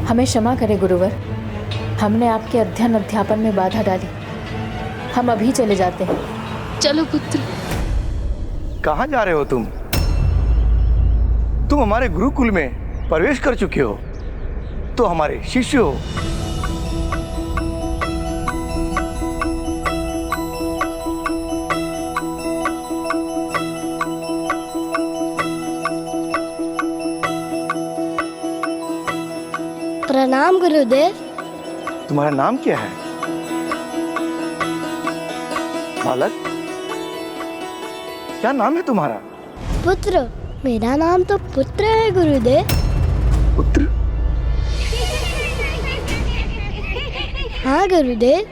Speaker 13: हमें क्षमा करें गुरुवर, हमने आपके अध्ययन अध्यापन में बाधा डाली। हम अभी चले जाते हैं।
Speaker 11: चलो पुत्र।
Speaker 14: कहाँ जा रहे हो तुम? तुम हमारे गुरुकुल में प्रवेश कर चुके हो, तो हमारे शिष्य हो।
Speaker 9: प्रणाम गुरुदेव।
Speaker 14: तुम्हारा नाम क्या है बालक? क्या नाम है तुम्हारा?
Speaker 9: पुत्र। मेरा नाम तो पुत्र है गुरुदेव।
Speaker 14: पुत्र?
Speaker 9: हाँ गुरुदेव,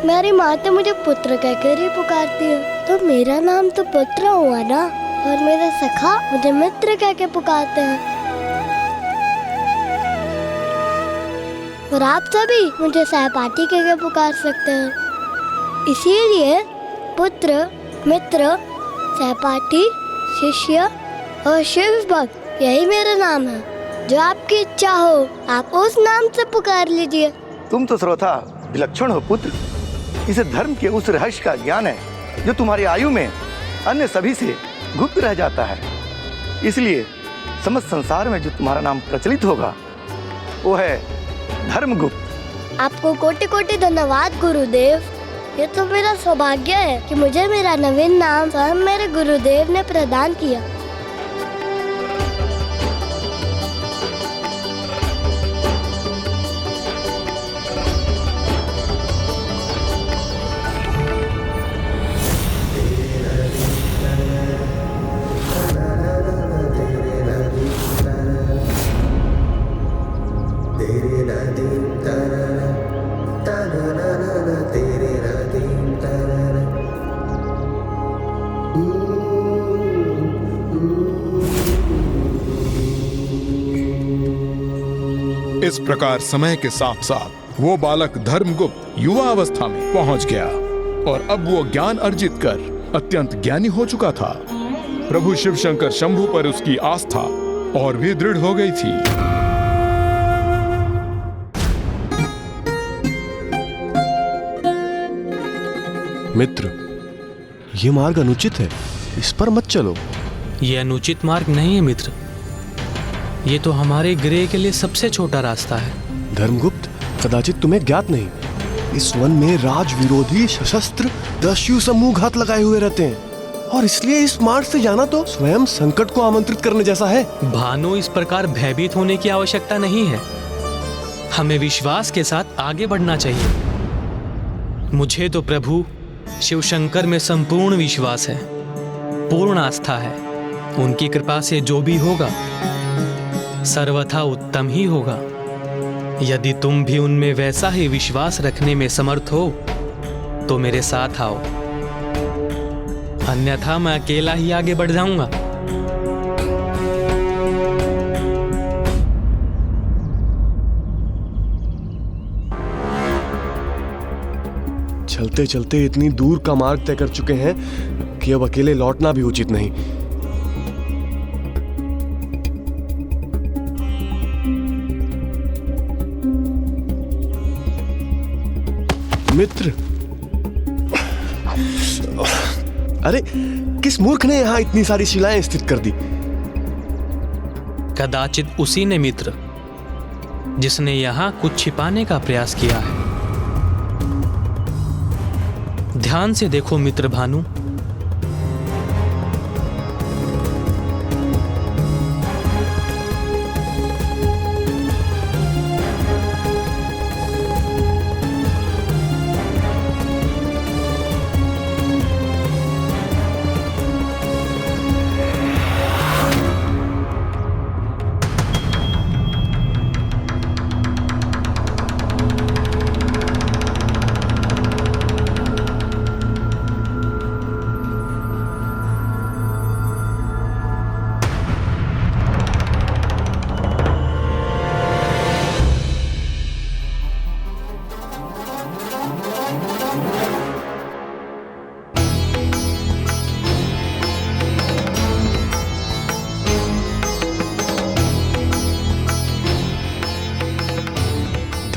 Speaker 9: मेरी माँ तो मुझे पुत्र कहकर ही पुकारती है, तो मेरा नाम तो पुत्र हुआ ना। और मेरे सखा मुझे मित्र कह के पुकारते हैं, और आप सभी मुझे सहपाठी कह के पुकार सकते हैं। इसीलिए पुत्र, मित्र, सहपाठी, शिष्य और शिव भक्त, यही मेरा नाम है। जो आपकी इच्छा हो आप उस नाम से पुकार लीजिए।
Speaker 14: तुम तो सर्वथा विलक्षण हो पुत्र। इसे धर्म के उस रहस्य का ज्ञान है जो तुम्हारी आयु में अन्य सभी से गुप्त रह जाता है। इसलिए समस्त संसार में जो तुम्हारा नाम प्रचलित होगा वो है धर्मगुप्त।
Speaker 9: आपको कोटि कोटि धन्यवाद गुरुदेव। ये तो मेरा सौभाग्य है कि मुझे मेरा नवीन नाम स्वयं मेरे गुरुदेव ने प्रदान किया।
Speaker 5: इस प्रकार समय के साथ साथ वो बालक धर्मगुप्त युवा अवस्था में पहुंच गया और अब वो ज्ञान अर्जित कर अत्यंत ज्ञानी हो चुका था। प्रभु शिव शंकर शंभु पर उसकी आस्था और भी दृढ़ हो गई थी।
Speaker 15: मित्र, ये मार्ग अनुचित है, इस पर मत चलो।
Speaker 16: ये अनुचित मार्ग नहीं है मित्र, ये तो हमारे गृह के लिए सबसे छोटा रास्ता है।
Speaker 15: धर्मगुप्त, कदाचित तुम्हें ज्ञात नहीं, इस वन में राज विरोधी सशस्त्र दस्यु समूह घात लगाए हुए रहते हैं, और इसलिए इस मार्ग से जाना तो स्वयं संकट को आमंत्रित करने जैसा है।
Speaker 16: भानु, इस प्रकार भयभीत होने की आवश्यकता नहीं है। हमें विश्वास के साथ आगे बढ़ना चाहिए। मुझे तो प्रभु शिव शंकर में संपूर्ण विश्वास है, पूर्ण आस्था है। उनकी कृपा से जो भी होगा सर्वथा उत्तम ही होगा। यदि तुम भी उनमें वैसा ही विश्वास रखने में समर्थ हो तो मेरे साथ आओ, अन्यथा मैं अकेला ही आगे बढ़ जाऊंगा।
Speaker 15: चलते चलते इतनी दूर का मार्ग तय कर चुके हैं कि अब अकेले लौटना भी उचित नहीं। मित्र, अरे किस मूर्ख ने यहां इतनी सारी शिलाएं स्थित कर दी?
Speaker 16: कदाचित उसी ने मित्र, जिसने यहां कुछ छिपाने का प्रयास किया है। ध्यान से देखो मित्र भानु,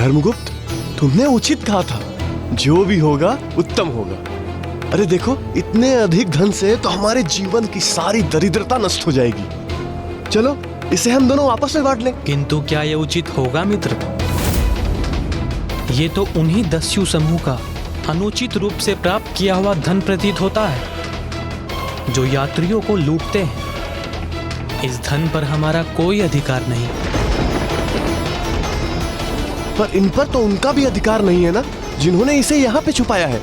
Speaker 15: धर्मगुप्त, तुमने उचित कहा था, जो भी होगा उत्तम होगा। अरे देखो, इतने अधिक धन से तो हमारे जीवन की सारी दरिद्रता नष्ट हो जाएगी। चलो इसे हम दोनों आपस में बांट लें।
Speaker 16: किंतु क्या यह उचित होगा मित्र? ये तो उन्हीं दस्यु समूह का अनुचित रूप से प्राप्त किया हुआ धन प्रतीत होता है, जो यात्रियों को लूटते हैं। इस धन पर हमारा कोई अधिकार नहीं।
Speaker 15: पर इन पर तो उनका भी अधिकार नहीं है ना, जिन्होंने इसे यहाँ पे छुपाया है।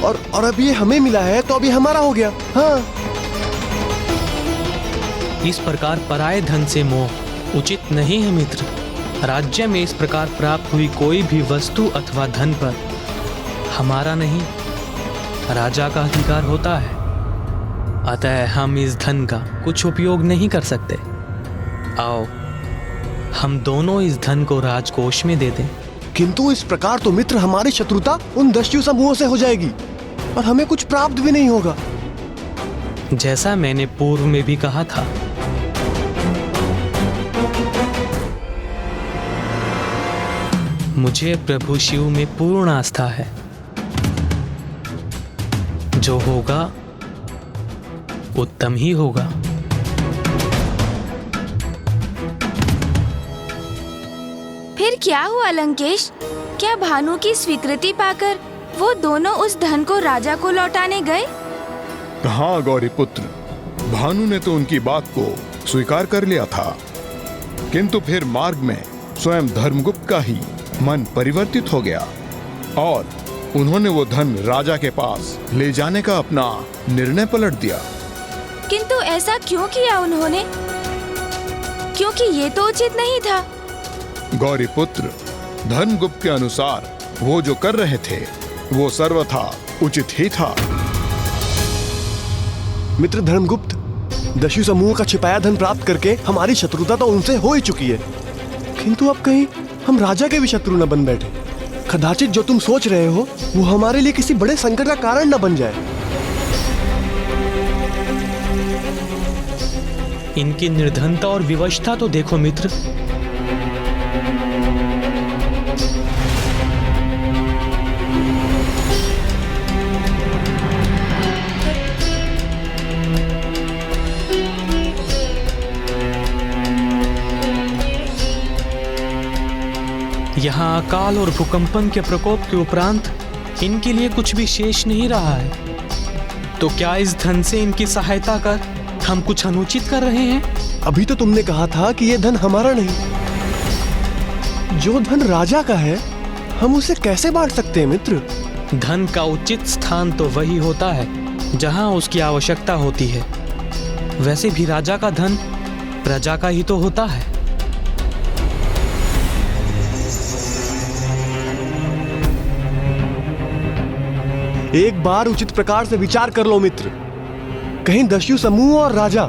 Speaker 15: और अब ये हमें मिला है तो अभी हमारा हो गया। हाँ,
Speaker 16: इस प्रकार पराये धन से मोह उचित नहीं है मित्र। राज्य में इस प्रकार प्राप्त हुई कोई भी वस्तु अथवा धन पर हमारा नहीं, राजा का अधिकार होता है। अतः हम इस धन का कुछ उपयोग नहीं कर सकते। आओ हम दोनों इस धन को राजकोष में दे दें।
Speaker 15: किंतु इस प्रकार तो मित्र हमारी शत्रुता उन दस्यु समूहों से हो जाएगी और हमें कुछ प्राप्त भी नहीं होगा।
Speaker 16: जैसा मैंने पूर्व में भी कहा था, मुझे प्रभु शिव में पूर्ण आस्था है। जो होगा उत्तम ही होगा।
Speaker 4: फिर क्या हुआ लंकेश? क्या भानु की स्वीकृति पाकर वो दोनों उस धन को राजा को लौटाने गए?
Speaker 5: हाँ गौरीपुत्र, भानु ने तो उनकी बात को स्वीकार कर लिया था, किंतु फिर मार्ग में स्वयं धर्मगुप्त का ही मन परिवर्तित हो गया और उन्होंने वो धन राजा के पास ले जाने का अपना निर्णय पलट दिया।
Speaker 4: किंतु ऐसा क्यों किया उन्होंने? क्योंकि ये तो उचित नहीं था।
Speaker 5: गौरीपुत्र, धर्मगुप्त के अनुसार वो जो कर रहे थे वो सर्वथा उचित ही था।
Speaker 15: मित्र धर्मगुप्त, दस्यु समूह का छिपाया धन प्राप्त करके हमारी शत्रुता तो उनसे हो ही चुकी है, किंतु अब कहीं हम राजा के भी शत्रु न बन बैठे। कदाचित जो तुम सोच रहे हो वो हमारे लिए किसी बड़े संकट का कारण न बन जाए।
Speaker 16: इनकी निर्धनता और विवशता तो देखो मित्र। यहाँ अकाल और भूकंपन के प्रकोप के उपरांत इनके लिए कुछ भी शेष नहीं रहा है। तो क्या इस धन से इनकी सहायता कर हम कुछ अनुचित कर रहे हैं?
Speaker 15: अभी तो तुमने कहा था कि यह धन हमारा नहीं। जो धन राजा का है हम उसे कैसे बांट सकते हैं मित्र?
Speaker 16: धन का उचित स्थान तो वही होता है जहाँ उसकी आवश्यकता होती है। वैसे भी राजा का धन प्रजा का ही तो होता है।
Speaker 15: एक बार उचित प्रकार से विचार कर लो मित्र। कहीं दस्यु समूह और राजा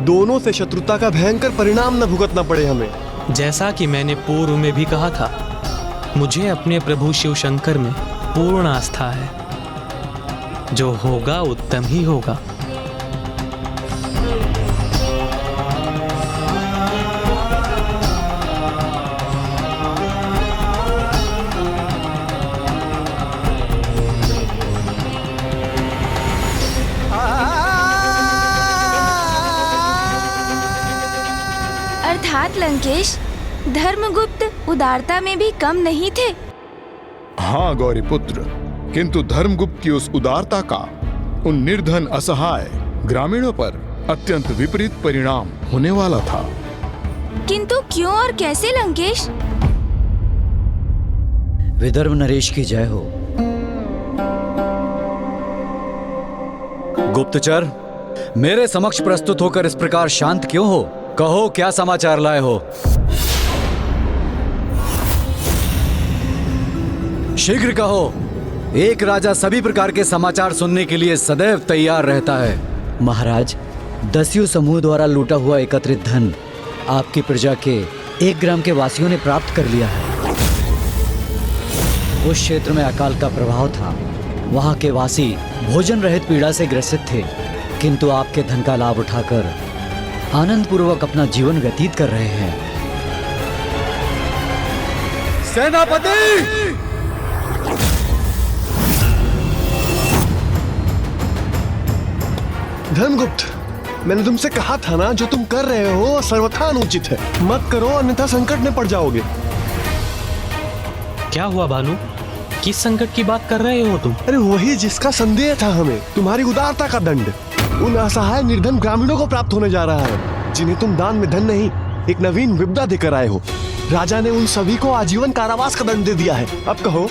Speaker 15: दोनों से शत्रुता का भयंकर परिणाम न भुगतना पड़े हमें।
Speaker 16: जैसा कि मैंने पूर्व में भी कहा था, मुझे अपने प्रभु शिव शंकर में पूर्ण आस्था है। जो होगा उत्तम ही होगा।
Speaker 4: अर्थात लंकेश, धर्मगुप्त उदारता में भी कम नहीं थे।
Speaker 5: हाँ गौरीपुत्र, किंतु धर्मगुप्त की उस उदारता का उन निर्धन असहाय ग्रामीणों पर अत्यंत विपरीत परिणाम होने वाला था।
Speaker 4: किंतु क्यों और कैसे लंकेश?
Speaker 12: विदर्भ नरेश की जय हो। गुप्तचर, मेरे समक्ष प्रस्तुत होकर इस प्रकार शांत क्यों हो? कहो, क्या समाचार लाए हो? शीघ्र कहो। एक राजा सभी प्रकार के समाचार सुनने के लिए सदैव तैयार रहता है। महाराज, दस्यु समूह द्वारा लूटा हुआ एकत्रित धन आपकी प्रजा के 1 ग्राम के वासियों ने प्राप्त कर लिया है। उस क्षेत्र में अकाल का प्रभाव था। वहां के वासी भोजन रहित पीड़ा से ग्रसित थे, किंतु आपके धन का लाभ उठाकर आनंद पूर्वक अपना जीवन व्यतीत कर रहे हैं।
Speaker 10: सेनापति!
Speaker 15: धर्मगुप्त, मैंने तुमसे कहा था ना, जो तुम कर रहे हो सर्वथा अनुचित है। मत करो, अन्यथा संकट में पड़ जाओगे।
Speaker 16: क्या हुआ भानु? किस संकट की बात कर रहे हो तुम?
Speaker 15: अरे वही जिसका संदेह था हमें, तुम्हारी उदारता का दंड उन असहाय निर्धन ग्रामीणों को प्राप्त होने जा रहा है, जिन्हें तुम दान में धन नहीं, एक नवीन विपदा देकर आए हो। राजा ने उन सभी को आजीवन कारावास का दंड दे दिया है। अब कहो,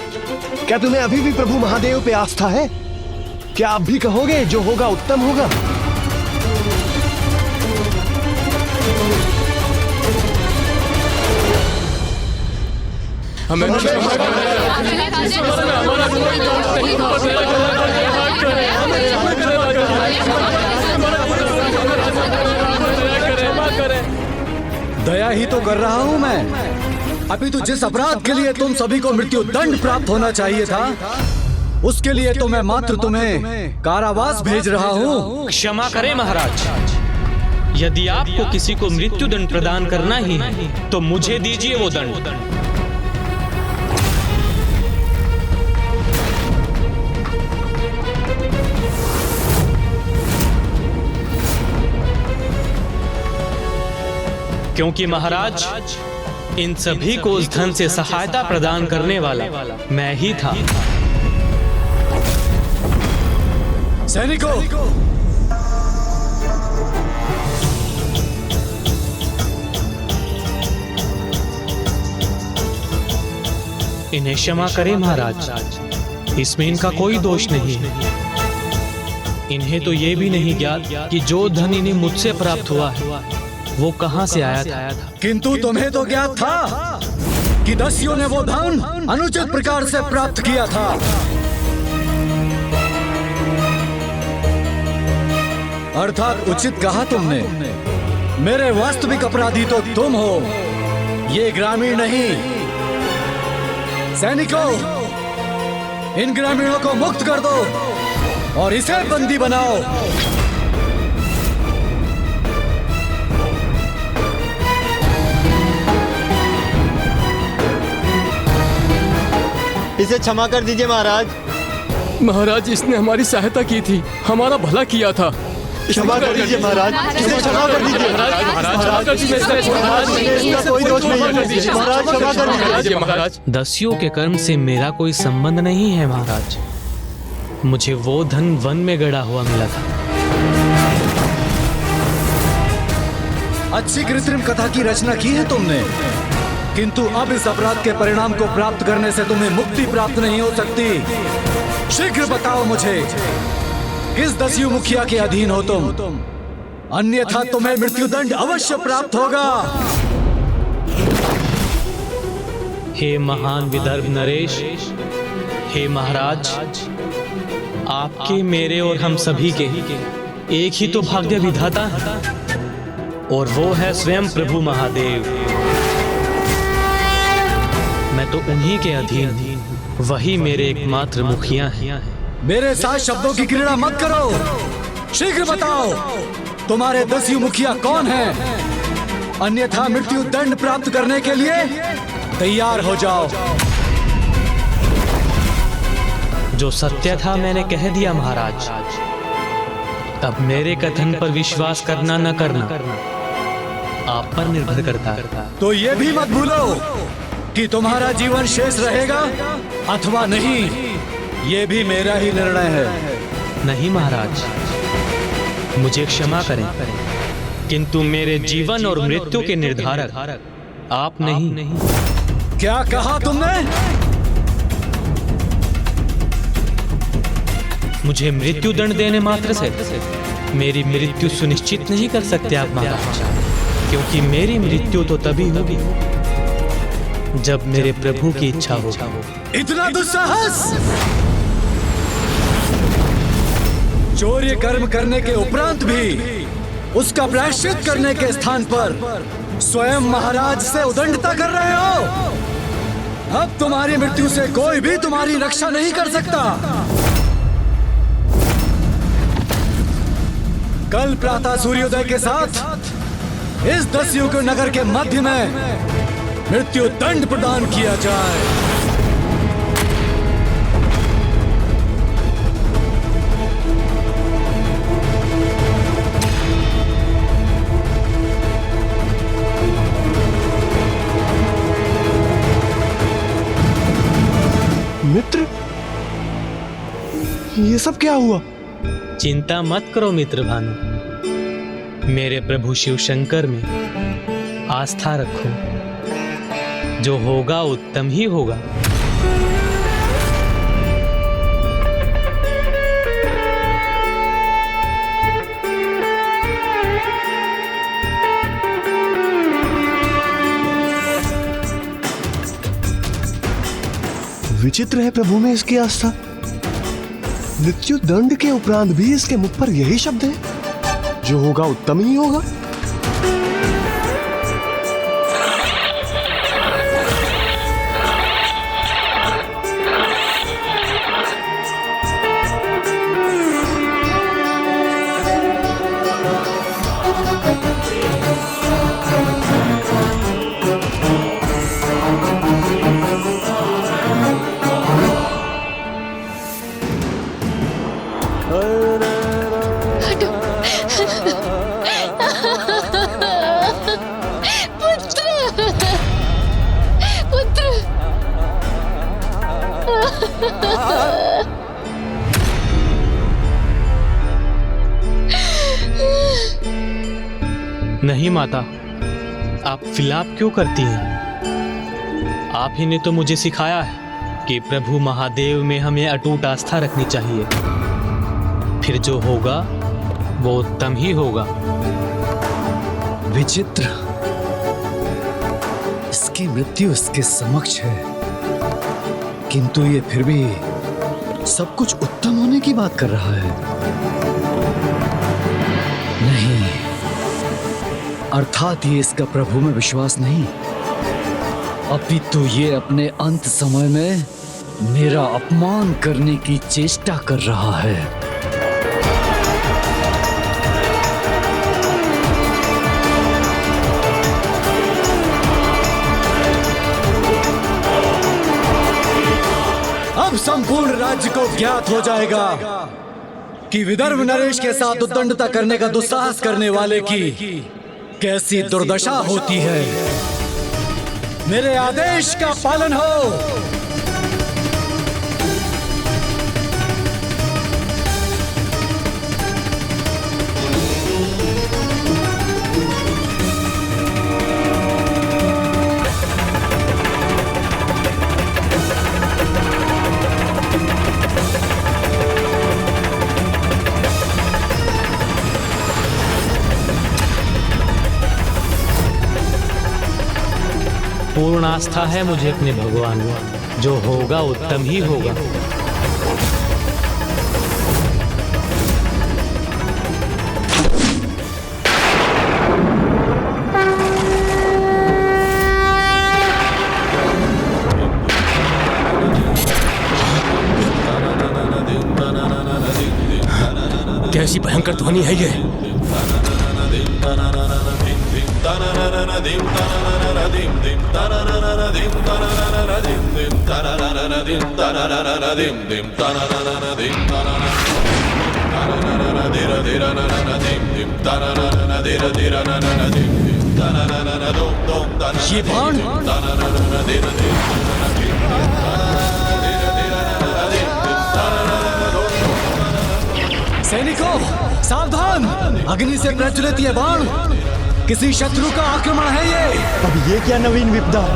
Speaker 15: क्या तुम्हें अभी भी प्रभु महादेव पे आस्था है? क्या आप भी कहोगे जो होगा उत्तम होगा?
Speaker 3: हमें
Speaker 10: दया ही तो कर रहा हूँ मैं। अभी तो जिस अपराध के लिए तुम सभी को मृत्यु दंड प्राप्त होना चाहिए था, उसके लिए तो मैं मात्र तुम्हें कारावास भेज रहा हूँ।
Speaker 16: क्षमा करें महाराज, यदि आपको किसी को मृत्यु दंड प्रदान करना ही है तो मुझे दीजिए वो दंड। क्योंकि महाराज, इन सभी को उस धन से सहायता प्रदान करने वाला मैं ही था।
Speaker 10: सैनिकों,
Speaker 16: इन्हें क्षमा करें महाराज, इसमें इनका कोई दोष नहीं है। इन्हें तो ये भी नहीं ज्ञात कि जो धन इन्हें मुझसे प्राप्त हुआ है वो कहां से आया था।
Speaker 10: किंतु तुम्हें तो ज्ञात था कि दस्युओं ने वो धन अनुचित प्रकार से प्राप्त किया था। अर्थात उचित कहा तुमने। मेरे वास्तविक अपराधी तो तुम हो, ये ग्रामीण नहीं। सैनिकों, इन ग्रामीणों को मुक्त कर दो और इसे बंदी बनाओ। इसे क्षमा कर दीजिए महाराज।
Speaker 3: महाराज, इसने हमारी सहायता की थी, हमारा भला किया था।
Speaker 10: क्षमा कर दीजिए महाराज, इसे क्षमा कर दीजिए
Speaker 3: महाराज।
Speaker 16: दस्युओं के कर्म से मेरा कोई संबंध नहीं है महाराज। मुझे वो धन वन में गड़ा हुआ मिला था।
Speaker 10: अच्छी कृत्रिम कथा की रचना की है तुमने, किंतु अब इस अपराध के परिणाम को प्राप्त करने से तुम्हें मुक्ति प्राप्त नहीं हो सकती। शीघ्र बताओ मुझे, किस दस्यु मुखिया के अधीन हो तुम? अन्यथा तुम्हें मृत्युदंड अवश्य प्राप्त होगा।
Speaker 16: हे महान विदर्भ नरेश, हे महाराज, आपके, मेरे और हम सभी के एक ही तो भाग्य विधाता है, और वो है स्वयं प्रभु महादेव। मैं तो उन्हीं के अधीन हूँ, वही मेरे एकमात्र मुखिया हैं।
Speaker 10: मेरे साथ शब्दों की क्रीड़ा मत करो। शीघ्र बताओ, तुम्हारे दस्यु मुखिया कौन हैं? अन्यथा मृत्यु दंड प्राप्त करने के लिए तैयार हो जाओ।
Speaker 16: जो सत्य था मैंने कह दिया महाराज। अब मेरे कथन पर विश्वास करना न करना आप पर निर्भर करता है।
Speaker 10: तो ये भी मत भूलो कि तुम्हारा जीवन शेष रहेगा अथवा नहीं, ये भी मेरा ही निर्णय है।
Speaker 16: नहीं महाराज, मुझे क्षमा करें, किंतु मेरे जीवन और मृत्यु के निर्धारक आप नहीं।
Speaker 10: क्या कहा तुमने?
Speaker 16: मुझे मृत्यु दंड देने मात्र से मेरी मृत्यु सुनिश्चित नहीं कर सकते आप महाराज, क्योंकि मेरी मृत्यु तो तभी होगी जब मेरे प्रभु की इच्छा हो।
Speaker 10: इतना दुस्साहस! चौर्य कर्म करने के उपरांत भी उसका प्रायश्चित करने के स्थान पर स्वयं महाराज से उदंडता कर रहे हो। अब तुम्हारी मृत्यु से कोई भी तुम्हारी रक्षा नहीं कर सकता। कल प्रातः सूर्योदय के साथ इस दस्यु के नगर के मध्य में मृत्यु दंड प्रदान किया जाए।
Speaker 15: मित्र, ये सब क्या हुआ?
Speaker 16: चिंता मत करो मित्र भानु, मेरे प्रभु शिव शंकर में आस्था रखो, जो होगा उत्तम ही होगा।
Speaker 15: विचित्र है प्रभु में इसकी आस्था। मृत्यु दंड के उपरांत भी इसके मुख पर यही शब्द है, जो होगा उत्तम ही होगा।
Speaker 16: नहीं माता, आप विलाप क्यों करती हैं? आप ही ने तो मुझे सिखाया है कि प्रभु महादेव में हमें अटूट आस्था रखनी चाहिए, फिर जो होगा वो उत्तम ही होगा।
Speaker 12: विचित्र, इसकी मृत्यु इसके समक्ष है, किंतु ये फिर भी सब कुछ उत्तम होने की बात कर रहा है। नहीं, अर्थात ये इसका प्रभु में विश्वास नहीं, अपितु ये अपने अंत समय में मेरा अपमान करने की चेष्टा कर रहा है।
Speaker 10: अब संपूर्ण राज्य को ज्ञात हो जाएगा कि विदर्भ नरेश के साथ उद्दंडता करने का दुस्साहस करने वाले की कैसी दुर्दशा होती है। मेरे आदेश का पालन हो।
Speaker 16: पूर्ण आस्था है मुझे अपने भगवान में, जो होगा उत्तम ही होगा।
Speaker 3: कैसी भयंकर ध्वनि है ये? ये बाण?
Speaker 10: सैनिकों, सावधान! अग्नि से प्रज्वलित ये बाण किसी शत्रु का आक्रमण है ये।
Speaker 15: अब ये क्या नवीन विपदा?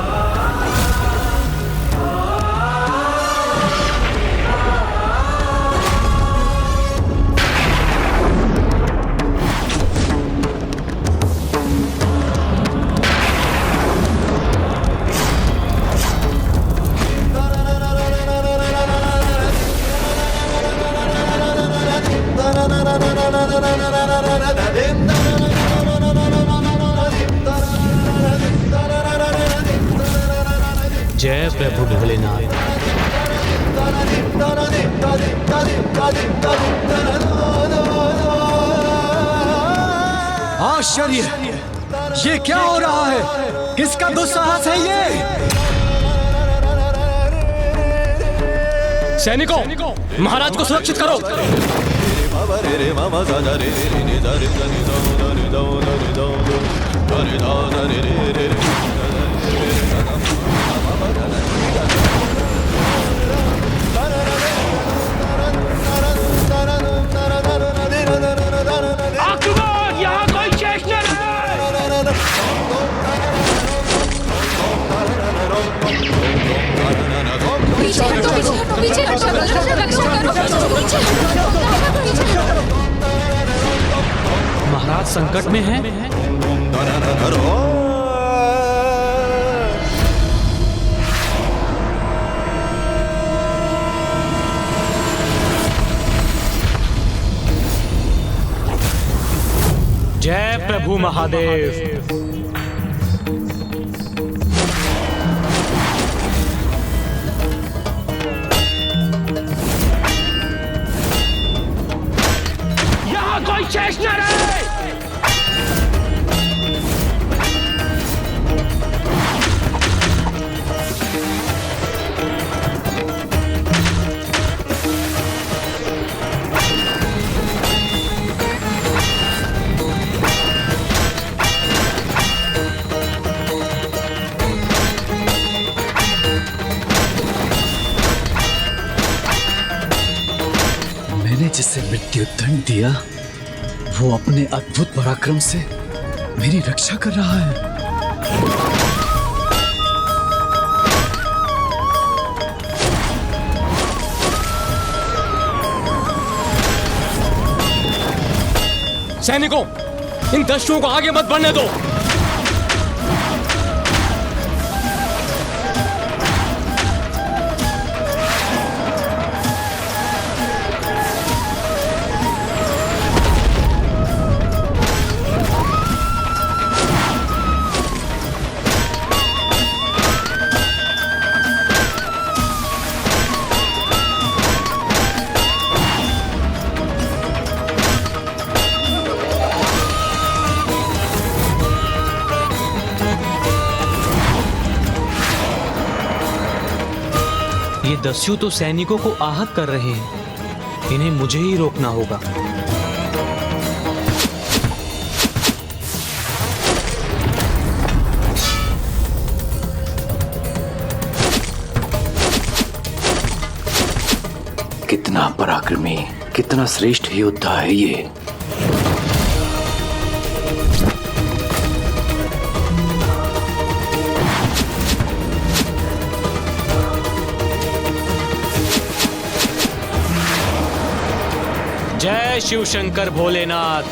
Speaker 16: जय प्रभु भोलेनाथ।
Speaker 10: आश्चर्य! ये क्या हो रहा है? किसका दुस्साहस है ये?
Speaker 16: सैनिकों, महाराज को सुरक्षित करो।
Speaker 17: आक्रमण! यहाँ कोई शेष न रहे!
Speaker 16: महाराज संकट में है। जय प्रभु महादेव।
Speaker 17: कोई शेष न रहे।
Speaker 10: मैंने जिसे मृत्यु दंड दिया वो अपने अद्भुत पराक्रम से मेरी रक्षा कर रहा है।
Speaker 16: सैनिकों, इन दस्युओं को आगे मत बढ़ने दो। ये दस्यु तो सैनिकों को आहत कर रहे हैं। इन्हें मुझे ही रोकना होगा।
Speaker 10: कितना पराक्रमी, कितना श्रेष्ठ योद्धा है ये।
Speaker 16: जय शिव शंकर भोलेनाथ।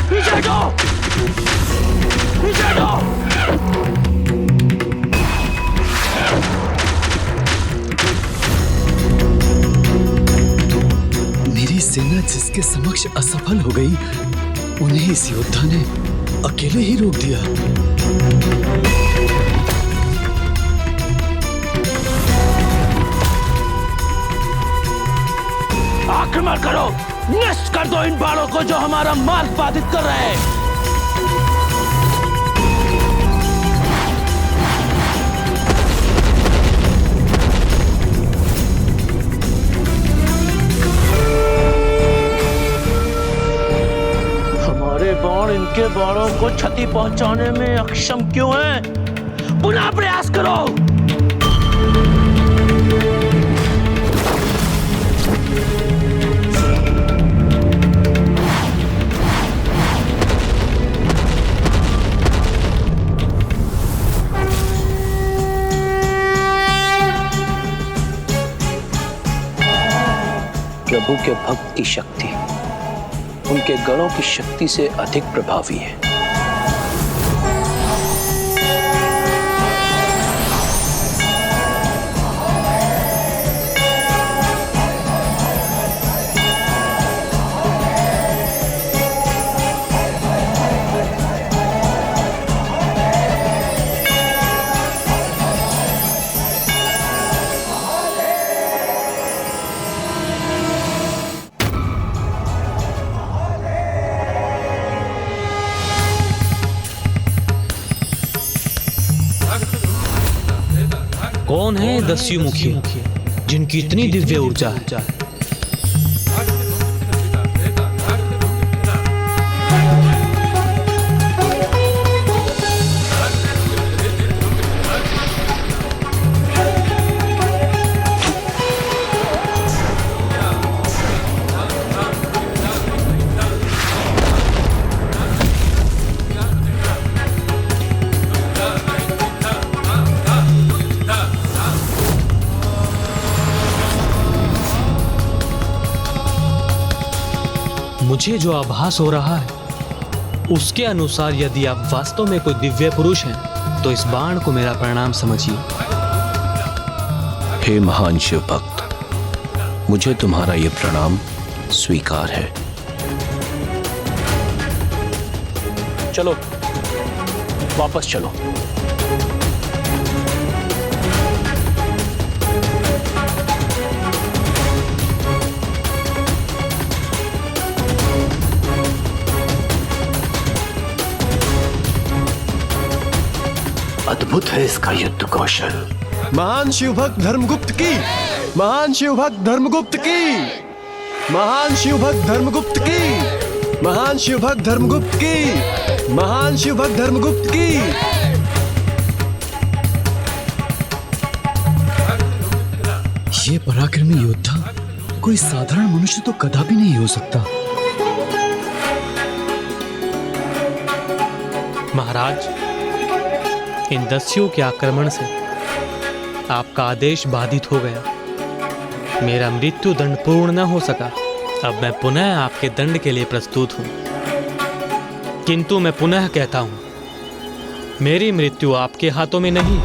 Speaker 17: पीछे हटो! पीछे हटो!
Speaker 10: मेरी सेना जिसके समक्ष असफल हो गई, उन्हें इस योद्धा ने अकेले ही रोक दिया।
Speaker 17: आक्रमण करो! नष्ट कर दो इन बाणों को जो हमारा मार्ग बाधित कर रहे हैं। बाण इनके बाणों को क्षति पहुंचाने में अक्षम क्यों हैं? पुनः प्रयास करो।
Speaker 18: प्रभु के भक्त की शक्ति उनके गणों की शक्ति से अधिक प्रभावी है।
Speaker 16: कौन है दस्यु मुखी जिनकी इतनी दिव्य ऊर्जा है? मुझे जो आभास हो रहा है उसके अनुसार यदि आप वास्तव में कोई दिव्य पुरुष हैं तो इस बाण को मेरा प्रणाम समझिए।
Speaker 18: हे महान शिव भक्त, मुझे तुम्हारा ये प्रणाम स्वीकार है। चलो वापस चलो।
Speaker 6: अद्भुत है इसका युद्ध कौशल।
Speaker 15: महान शिवभक्त धर्मगुप्त की, महान शिवभक्त धर्मगुप्त की, महान शिवभक्त धर्मगुप्त की, महान शिवभक्त धर्मगुप्त की, महान शिवभक्त धर्मगुप्त की।
Speaker 12: ये पराक्रमी योद्धा कोई साधारण मनुष्य तो कदापि नहीं हो सकता।
Speaker 16: महाराज, इन दस्युओं के आक्रमण से आपका आदेश बाधित हो गया। मेरा मृत्यु दंड पूर्ण न हो सका। अब मैं पुनः आपके दंड के लिए प्रस्तुत हूं। किंतु मैं पुनः कहता हूं, मेरी मृत्यु आपके हाथों में नहीं,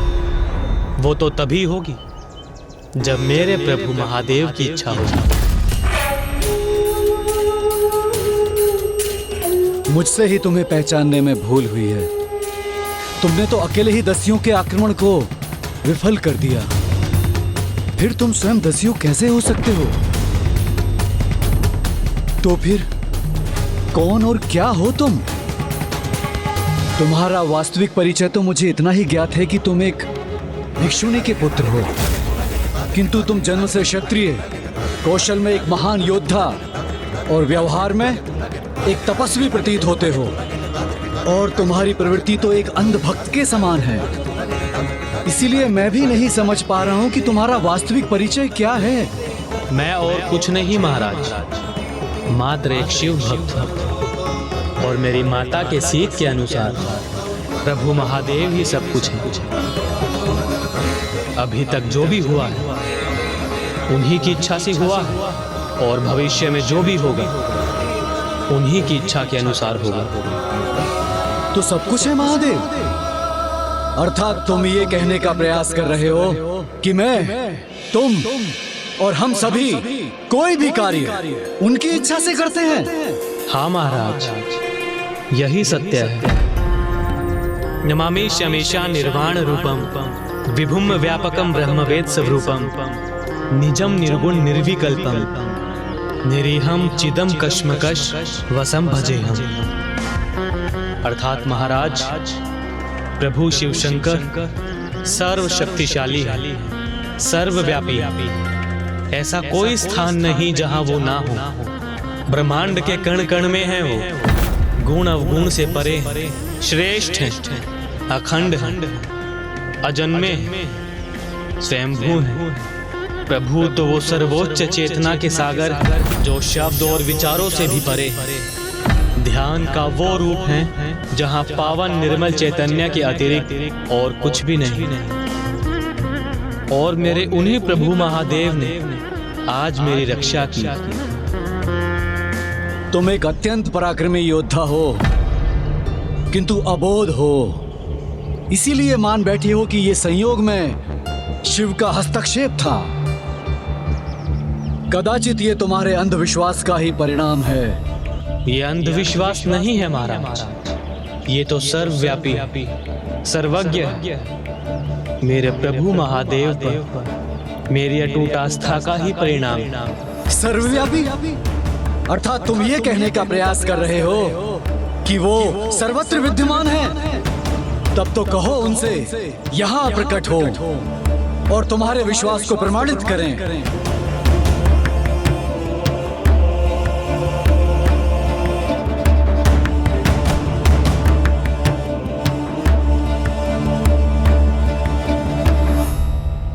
Speaker 16: वो तो तभी होगी जब मेरे प्रभु महादेव की इच्छा होगी।
Speaker 12: मुझसे ही तुम्हें पहचानने में भूल हुई है। तुमने तो अकेले ही दस्युओं के आक्रमण को विफल कर दिया। फिर तुम स्वयं दस्यु कैसे हो सकते हो? तो फिर कौन और क्या हो तुम? तुम्हारा वास्तविक परिचय तो मुझे इतना ही ज्ञात है कि तुम एक भिक्षुनी के पुत्र हो, किंतु तुम जन्म से क्षत्रिय, कौशल में एक महान योद्धा और व्यवहार में एक तपस्वी प्रतीत होते हो। और तुम्हारी प्रवृत्ति तो एक अंधभक्त के समान है। इसीलिए मैं भी नहीं समझ पा रहा हूं कि तुम्हारा वास्तविक परिचय क्या है।
Speaker 16: मैं और कुछ नहीं महाराज, मात्र एक शिव भक्त हूं। और मेरी माता के सीख के अनुसार प्रभु महादेव ही सब कुछ है। अभी तक जो भी हुआ है उन्हीं की इच्छा से हुआ है, और भविष्य में जो भी होगा उन्हीं की इच्छा के अनुसार होगा।
Speaker 12: तो सब कुछ है महादेव। अर्थात तुम ये कहने का प्रयास कर रहे हो कि मैं, तुम और हम सभी कोई भी कार्य उनकी इच्छा से करते हैं।
Speaker 16: हाँ महाराज, यही सत्य है। नमामि शमेशा निर्वाण रूपम विभुम व्यापकम ब्रह्मवेद स्वरूपम निजम निर्गुण निर्विकल्पम निरीहम चिदम कश्मकश वसम भजेहम। अर्थात महाराज, प्रभु शिव शंकर सर्वशक्तिशाली है, सर्वव्यापी है। ऐसा कोई स्थान नहीं जहां वो ना हो। ब्रह्मांड के कण कण में है वो। गुण अवगुण से परे, श्रेष्ठ है, अखंड है, अजन्मे, स्वयंभू है। प्रभु तो वो सर्वोच्च चेतना के सागर जो शब्द और विचारों से भी परे, ध्यान का वो रूप है जहां पावन निर्मल चैतन्य के अतिरिक्त और कुछ भी नहीं। और मेरे उन्हीं प्रभु महादेव ने आज मेरी रक्षा की।
Speaker 12: तुम एक अत्यंत पराक्रमी योद्धा हो, किंतु अबोध हो। इसीलिए मान बैठी हो कि ये संयोग में शिव का हस्तक्षेप था। कदाचित ये तुम्हारे अंधविश्वास का ही परिणाम है।
Speaker 16: ये अंधविश्वास नहीं है महाराज, ये तो सर्वव्यापी, सर्वज्ञ है। मेरे प्रभु महादेव पर मेरी अटूट आस्था का ही परिणाम।
Speaker 12: सर्वव्यापी अर्थात तुम ये कहने का प्रयास कर रहे हो कि वो सर्वत्र विद्यमान है। तब तो कहो उनसे यहाँ प्रकट हो।
Speaker 10: और तुम्हारे विश्वास को प्रमाणित करें।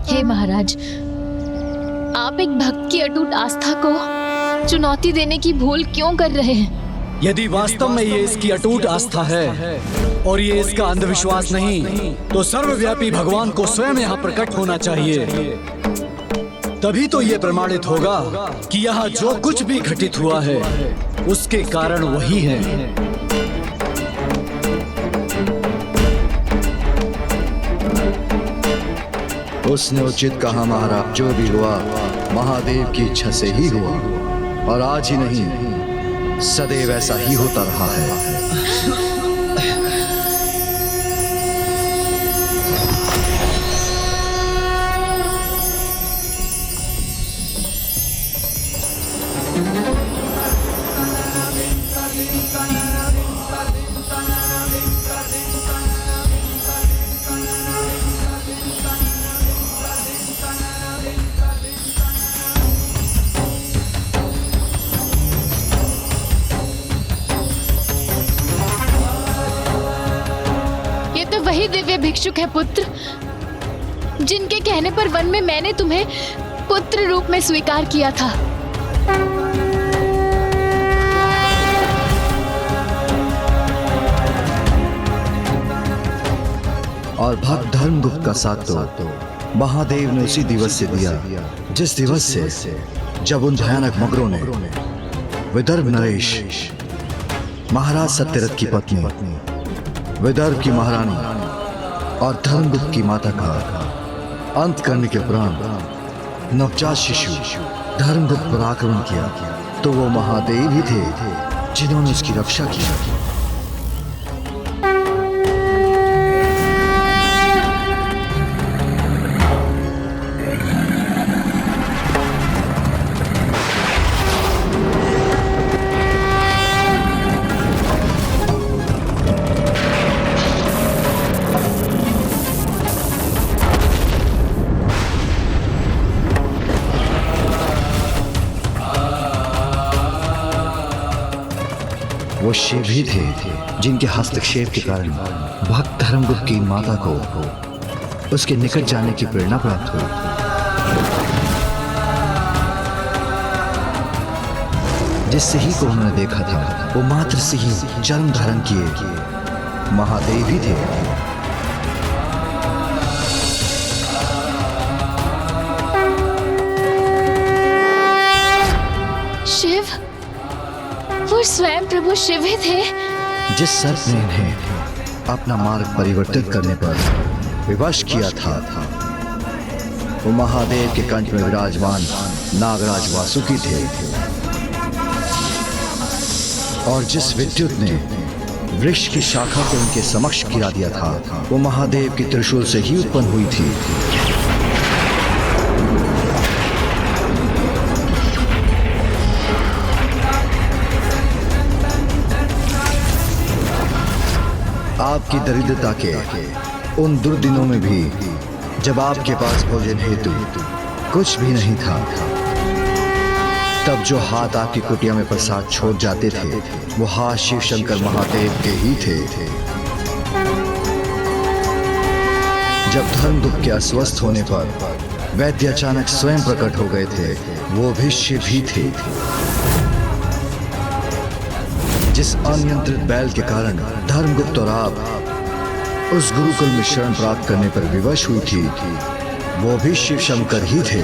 Speaker 13: हे महाराज, आप एक भक्त की अटूट आस्था को चुनौती देने की भूल क्यों कर रहे हैं?
Speaker 10: यदि वास्तव में ये इसकी अटूट आस्था है और ये इसका अंधविश्वास नहीं, तो सर्वव्यापी भगवान को स्वयं यहाँ प्रकट होना चाहिए। तभी तो ये प्रमाणित होगा कि यहाँ जो कुछ भी घटित हुआ है उसके कारण वही है।
Speaker 6: उसने उचित कहा महाराज, जो भी हुआ महादेव की इच्छा से ही हुआ, और आज ही नहीं सदैव ऐसा ही होता रहा है।
Speaker 13: वही दिव्य भिक्षुक है पुत्र, जिनके कहने पर वन में मैंने तुम्हें पुत्र रूप में स्वीकार किया था।
Speaker 6: और भक्त धर्मगुप्त का साथ तो महादेव ने उसी दिवस से दिया, जिस दिवस से जब उन भयानक मगरों ने विदर्भ नरेश, महाराज सत्यरथ की पत्नी, विदर्भ की महारानी और धर्मगुप्त की माता का अंत करने के उपरांत नवजात शिशु धर्मगुप्त पर आक्रमण किया, तो वो महादेव ही थे जिन्होंने उसकी रक्षा की। वो शिव ही थे जिनके हस्तक्षेप के कारण भक्त धर्मगुप्त की माता को उसके निकट जाने की प्रेरणा प्राप्त हुई। जिस सिंह को उन्होंने देखा था वो मात्र सिंह जन्म धारण किए महादेव ही थे।
Speaker 13: शिव, वो स्वयं प्रभु शिव ही थे।
Speaker 6: जिस सर्प ने इन्हें अपना मार्ग परिवर्तित करने पर विवश किया था वो महादेव के कंठ में विराजमान नागराज वासुकी थे। और जिस विद्युत ने वृक्ष की शाखा को उनके समक्ष गिरा दिया था वो महादेव के त्रिशूल से ही उत्पन्न हुई थी। आपकी दरिद्रता के उन दुर्दिनों में भी जब आपके पास भोजन हेतु कुछ भी नहीं था, तब जो हाथ आपकी कुटिया में प्रसाद छोड़ जाते थे वो हाथ शिव शंकर महादेव के ही थे। जब धर्मगुप्त के अस्वस्थ होने पर वैद्य अचानक स्वयं प्रकट हो गए थे, वो भी शिव ही थे। जिस अनियंत्रित बैल के कारण धर्मगुप्त और आप उस गुरुकुल में शरण प्राप्त करने पर विवश हुई थी, वो भी शिव शंकर ही थे।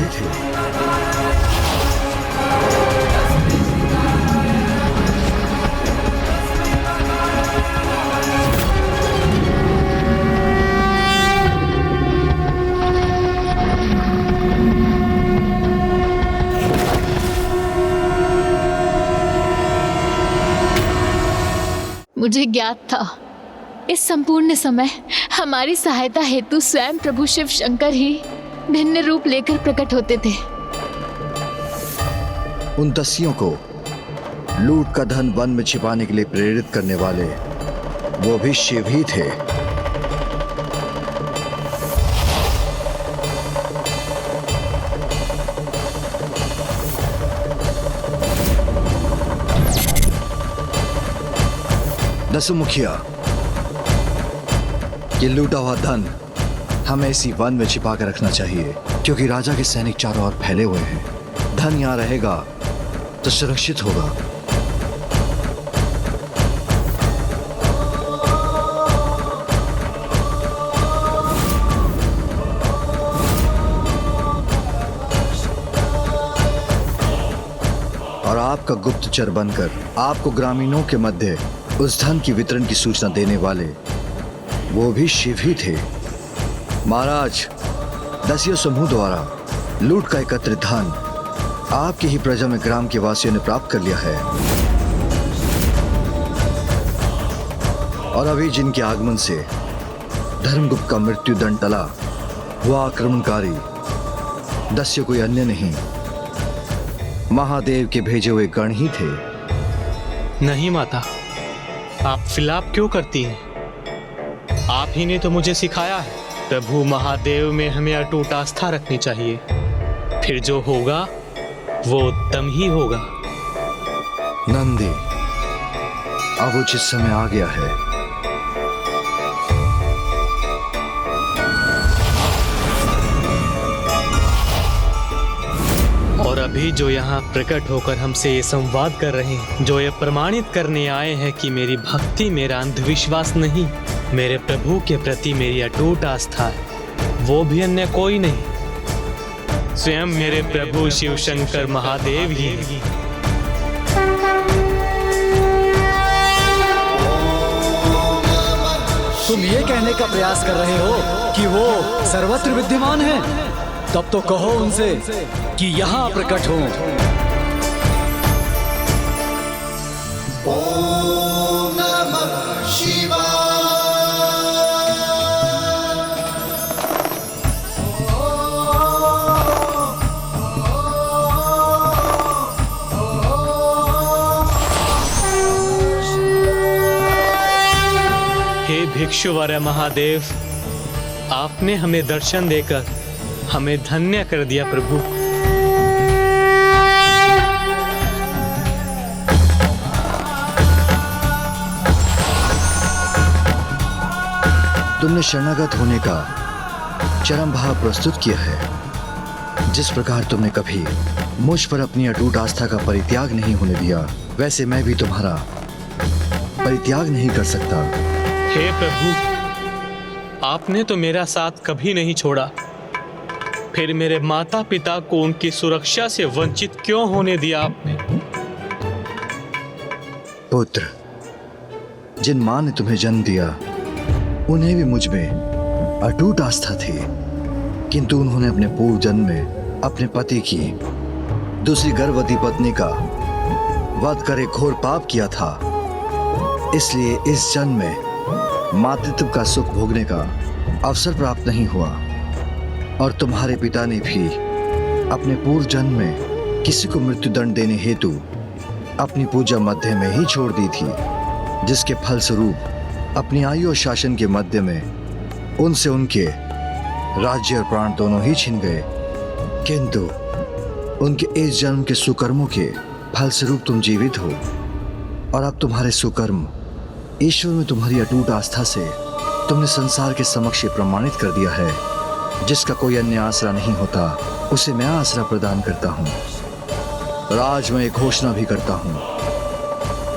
Speaker 13: मुझे ज्ञात था इस संपूर्ण समय हमारी सहायता हेतु स्वयं प्रभु शिव शंकर ही भिन्न रूप लेकर प्रकट होते थे।
Speaker 6: उन दस्युओं को लूट का धन वन में छिपाने के लिए प्रेरित करने वाले वो भी शिव ही थे। दसु मुखिया, ये लूटा हुआ धन हमें इसी वन में छिपा कर रखना चाहिए, क्योंकि राजा के सैनिक चारों ओर फैले हुए हैं। धन यहाँ रहेगा तो सुरक्षित होगा। और आपका गुप्तचर बनकर आपको ग्रामीणों के मध्य उस धन की वितरण की सूचना देने वाले वो भी शिव ही थे। महाराज, दसियों समूह द्वारा लूट का एकत्रित धन आपकी ही प्रजा में ग्राम के वासियों ने प्राप्त कर लिया है। और अभी जिनके आगमन से धर्मगुप्त का मृत्यु दंड टला, वो आक्रमणकारी दस्यु कोई अन्य नहीं, महादेव के भेजे हुए गण ही थे।
Speaker 16: नहीं माता, आप फिलाप क्यों करती हैं? आप ही ने तो मुझे सिखाया है, प्रभु महादेव में हमें अटूट आस्था रखनी चाहिए। फिर जो होगा वो उत्तम ही होगा।
Speaker 6: नंदी, अब उचित समय आ गया है।
Speaker 16: और अभी जो यहाँ प्रकट होकर हमसे ये संवाद कर रहे हैं, जो ये प्रमाणित करने आए हैं कि मेरी भक्ति मेरा अंधविश्वास नहीं, मेरे प्रभु के प्रति मेरी अटूट आस्था है, वो भी अन्य कोई नहीं, स्वयं मेरे प्रभु शिव शंकर महादेव ही हैं।
Speaker 10: तुम ये कहने का प्रयास कर रहे हो कि वो सर्वत्र विद्यमान है? तब तो कहो उनसे कि यहाँ प्रकट हो।
Speaker 19: ओम नमः शिवाय।
Speaker 16: हे भिक्षुवर्य महादेव, आपने हमें दर्शन देकर हमें धन्य कर दिया प्रभु।
Speaker 6: तुमने शरणागत होने का चरम भाव प्रस्तुत किया है। जिस प्रकार तुमने कभी मुझ पर अपनी अटूट आस्था का परित्याग नहीं होने दिया, वैसे मैं भी तुम्हारा परित्याग नहीं कर सकता।
Speaker 16: हे प्रभु, आपने तो मेरा साथ कभी नहीं छोड़ा, फिर मेरे माता पिता को उनकी सुरक्षा से वंचित क्यों होने दिया आपने?
Speaker 6: पुत्र, जिन मां ने तुम्हें जन्म दिया उन्हें भी मुझ में अटूट आस्था थी, किंतु उन्होंने अपने पूर्व जन्म में अपने पति की दूसरी गर्भवती पत्नी का वध कर एक घोर पाप किया था। इसलिए इस जन्म में मातृत्व का सुख भोगने का अवसर प्राप्त नहीं हुआ। और तुम्हारे पिता ने भी अपने पूर्व जन्म में किसी को मृत्यु दंड देने हेतु अपनी पूजा मध्य में ही छोड़ दी थी, जिसके फलस्वरूप अपनी आयु और शासन के मध्य में उनसे उनके राज्य और प्राण दोनों ही छिन गए। किंतु उनके इस जन्म के सुकर्मों के फलस्वरूप तुम जीवित हो, और अब तुम्हारे सुकर्म ईश्वर में तुम्हारी अटूट आस्था से तुमने संसार के समक्ष प्रमाणित कर दिया है। जिसका कोई अन्य आसरा नहीं होता, उसे मैं आसरा प्रदान करता हूँ। और आज मैं एक घोषणा भी करता हूँ,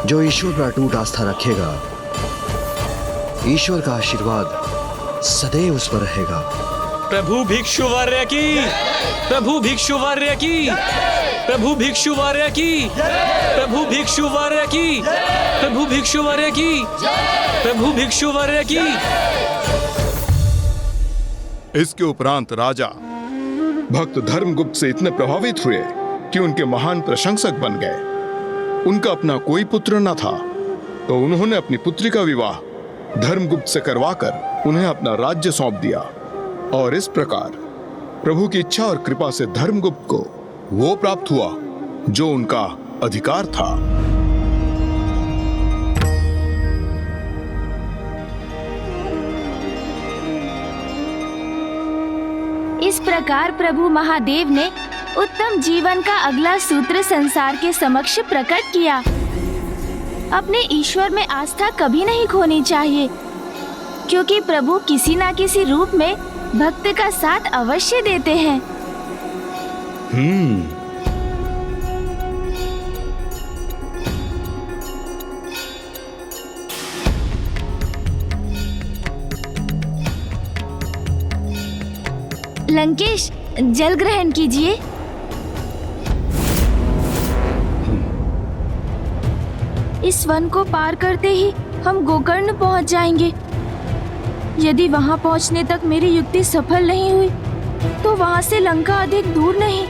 Speaker 6: जो ईश्वर पर अटूट आस्था रखेगा, ईश्वर का आशीर्वाद सदैव उस पर रहेगा।
Speaker 16: प्रभु भिक्षुवर्य की, प्रभु भिक्षुवर्य की, प्रभु भिक्षुवर्य की, प्रभु भिक्षुवर्य की, प्रभु भिक्षुवर्य की, प्रभु भिक्षुवर्य की।
Speaker 5: इसके उपरांत राजा भक्त धर्मगुप्त से इतने प्रभावित हुए कि उनके महान प्रशंसक बन गए। उनका अपना कोई पुत्र न था, तो उन्होंने अपनी पुत्री का विवाह धर्मगुप्त से करवाकर उन्हें अपना राज्य सौंप दिया। और इस प्रकार प्रभु की इच्छा और कृपा से धर्मगुप्त को वो प्राप्त हुआ जो उनका अधिकार था।
Speaker 4: इस प्रकार प्रभु महादेव ने उत्तम जीवन का अगला सूत्र संसार के समक्ष प्रकट किया। अपने ईश्वर में आस्था कभी नहीं खोनी चाहिए, क्योंकि प्रभु किसी ना किसी रूप में भक्त का साथ अवश्य देते हैं। लंकेश, जल ग्रहण कीजिए। इस वन को पार करते ही हम गोकर्ण पहुंच जाएंगे। यदि वहां पहुंचने तक मेरी युक्ति सफल नहीं हुई तो वहां से लंका अधिक दूर नहीं।